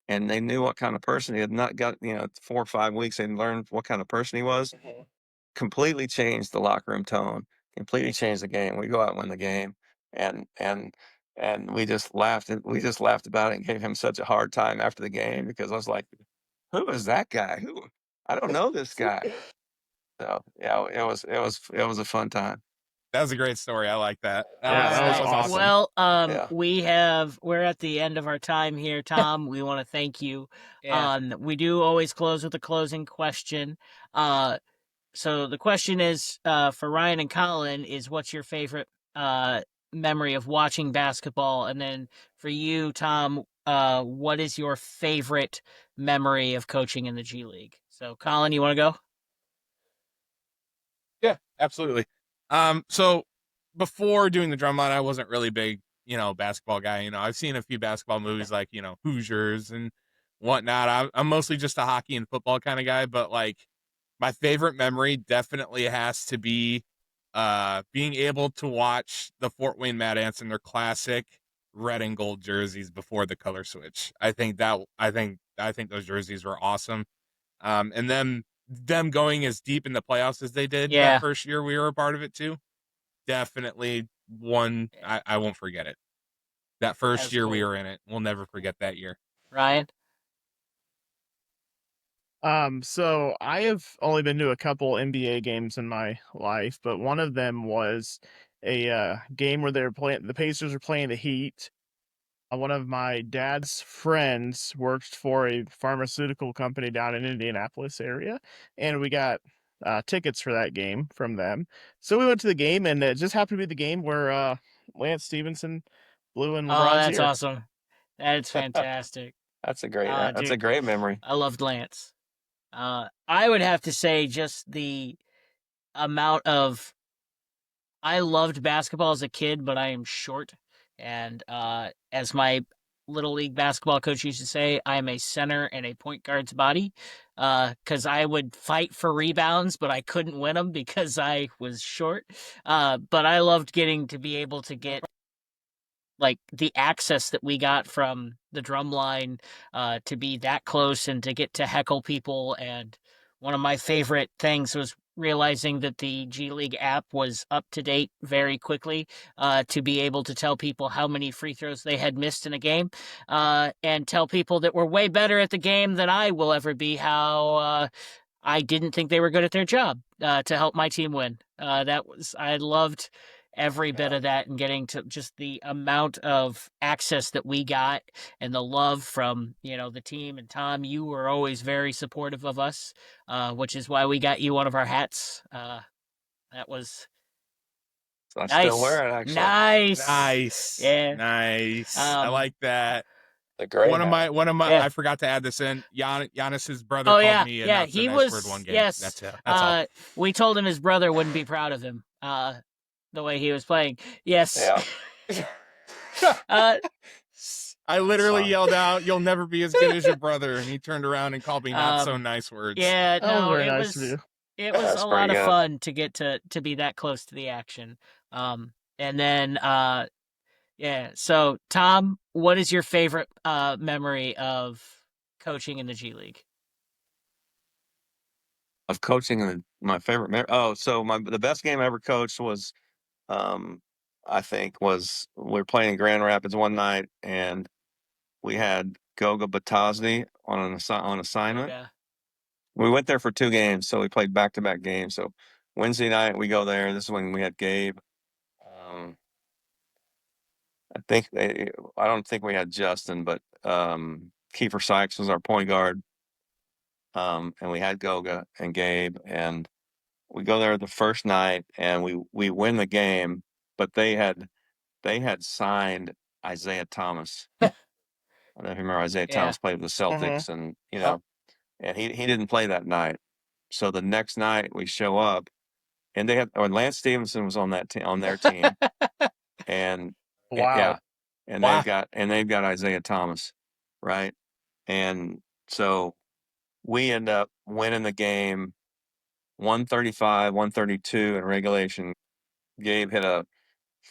S5: and they knew what kind of person he had not got, 4 or 5 weeks. They learned what kind of person he was. Completely changed the locker room tone, completely changed the game. We go out and win the game, and we just laughed about it and gave him such a hard time after the game because I was like, "Who is that guy? Who? I don't know this guy." So yeah, it was a fun time.
S4: That was a great story. I like that. That
S2: Yeah,
S4: was
S2: that
S4: that
S2: was
S4: was
S1: Alright.
S2: awesome.
S4: awesome.
S1: Well,
S5: Yeah.
S1: we're at the end of our time here, Tom. We want to thank you.
S4: Yeah.
S1: We do always close with a closing question. So the question is, for Ryan and Colin, is what's your favorite memory of watching basketball? And then for you, Tom, what is your favorite memory of coaching in the G League? So Colin, you want to go?
S4: Yeah, absolutely. So before doing the drumline, I wasn't really big, basketball guy. I've seen a few basketball movies like, Hoosiers and whatnot. I'm mostly just a hockey and football kind of guy, but like my favorite memory definitely has to be being able to watch the Fort Wayne Mad Ants in their classic red and gold jerseys before the color switch. I think those jerseys were awesome. And them going as deep in the playoffs as they did that
S1: Yeah.
S4: first year we were a part of it too. Definitely one I won't forget it. That first
S1: That's
S4: year we
S1: cool.
S4: were in it, we'll never forget that year.
S1: Ryan?
S2: So I have only been to a couple NBA games in my life, but one of them was a game where the Pacers were playing the Heat. One of my dad's friends worked for a pharmaceutical company down in Indianapolis area, and we got tickets for that game from them. So we went to the game, and it just happened to be the game where Lance Stevenson blew in
S1: Oh,
S2: LeBron's
S1: that's
S2: ear.
S1: awesome. That's fantastic.
S5: That's a
S1: Dude,
S5: great memory.
S1: I loved Lance. I would have to say just the amount of I loved basketball as a kid, but I am short, And as my little league basketball coach used to say, I am a center and a point guard's body, because I would fight for rebounds, but I couldn't win them because I was short. But I loved getting to be able to get like the access that we got from the drum line, to be that close and to get to heckle people. And one of my favorite things was realizing that the G League app was up to date very quickly, to be able to tell people how many free throws they had missed in a game, and tell people that were way better at the game than I will ever be how I didn't think they were good at their job, to help my team win. I loved every bit of that, and getting to just the amount of access that we got and the love from, the team. And Tom, you were always very supportive of us, which is why we got you one of our hats. That was
S5: So I
S1: nice.
S5: still wear it, actually.
S1: Nice. Yeah.
S4: Nice. I like that.
S5: The great
S4: one of my
S1: Yeah.
S4: I forgot to add this in. Giannis's brother
S1: Oh,
S4: called me a
S1: yeah.
S4: not so
S1: He
S4: nice
S1: was
S4: word one game.
S1: yes.
S4: That's it. That's all.
S1: We told him his brother wouldn't be proud of him. The way he was playing. Yes.
S5: Yeah.
S4: I literally yelled out, "You'll never be as good as your brother," and he turned around and called me not so nice words.
S1: Yeah,
S2: That was
S1: no,
S2: very
S1: it
S2: nice of
S1: was
S2: you.
S1: it was
S5: That's
S1: a lot
S5: pretty
S1: of
S5: good.
S1: fun to get to be that close to the action. And then yeah. So Tom, what is your favorite memory of coaching in the G League?
S5: Of coaching, my favorite the best game I ever coached was, I think we were playing in Grand Rapids one night, and we had Goga Batazzi on assignment.
S1: Okay.
S5: We went there for 2 games, so we played back-to-back games. So Wednesday night we go there. This is when we had Gabe. I don't think we had Justin, but Kiefer Sykes was our point guard. And we had Goga and Gabe, and we go there the first night and we win the game, but they had signed Isaiah Thomas. I don't know if you remember Isaiah Thomas played with the Celtics, and and he didn't play that night. So the next night we show up, and Lance Stevenson was on on their team, and
S2: Wow.
S5: and they've got Isaiah Thomas, right? And so we end up winning the game 135-132 in regulation. Gabe hit a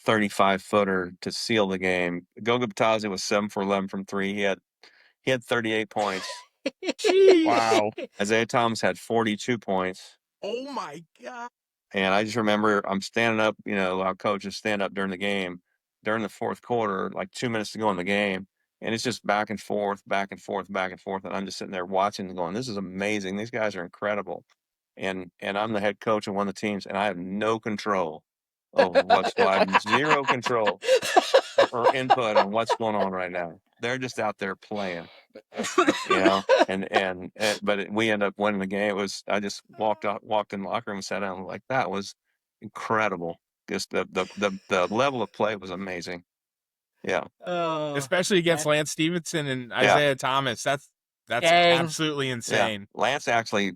S5: 35-footer to seal the game. Goga Batazzi was 7 for 11 from 3. He had 38 points.
S2: Wow.
S5: Isaiah Thomas had 42 points.
S4: Oh my God.
S5: And I just remember I'm standing up, our coaches stand up during the game, during the fourth quarter, like 2 minutes to go in the game. And it's just back and forth, back and forth, back and forth. And I'm just sitting there watching and going, this is amazing. These guys are incredible. And I'm the head coach of one of the teams, and I have no control over I have zero control or input on what's going on right now. They're just out there playing, but we end up winning the game. I just walked in the locker room and sat down, like, that was incredible. Just the level of play was amazing. Yeah.
S4: Especially against Lance Stevenson and Isaiah Thomas. That's absolutely insane.
S5: Yeah. Lance actually,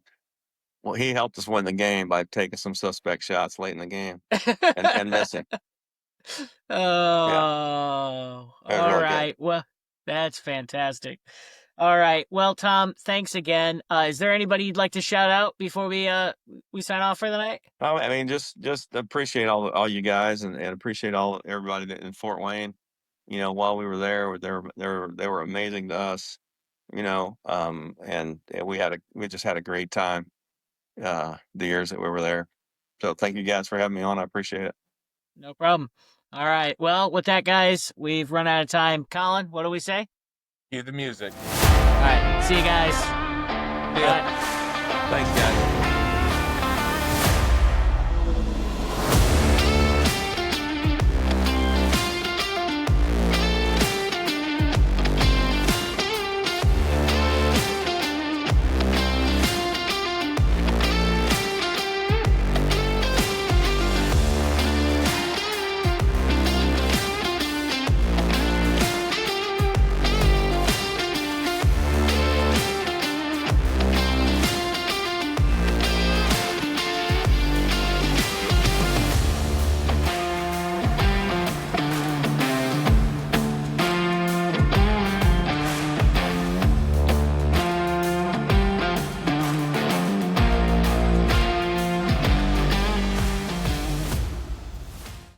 S5: he helped us win the game by taking some suspect shots late in the game and missing.
S1: Oh, all
S5: really
S1: right. Well, that's fantastic. All right. Well, Tom, thanks again. Is there anybody you'd like to shout out before we sign off for the night?
S5: I mean, just appreciate all you guys, and appreciate everybody in Fort Wayne. While we were there, they were amazing to us. And we just had a great time the years that we were there. So thank you guys for having me on. I appreciate it.
S1: No problem. All right. Well, with that, guys, we've run out of time. Colin, what do we say?
S4: Cue the music.
S1: All right. See you guys.
S5: Yeah. Thanks, guys.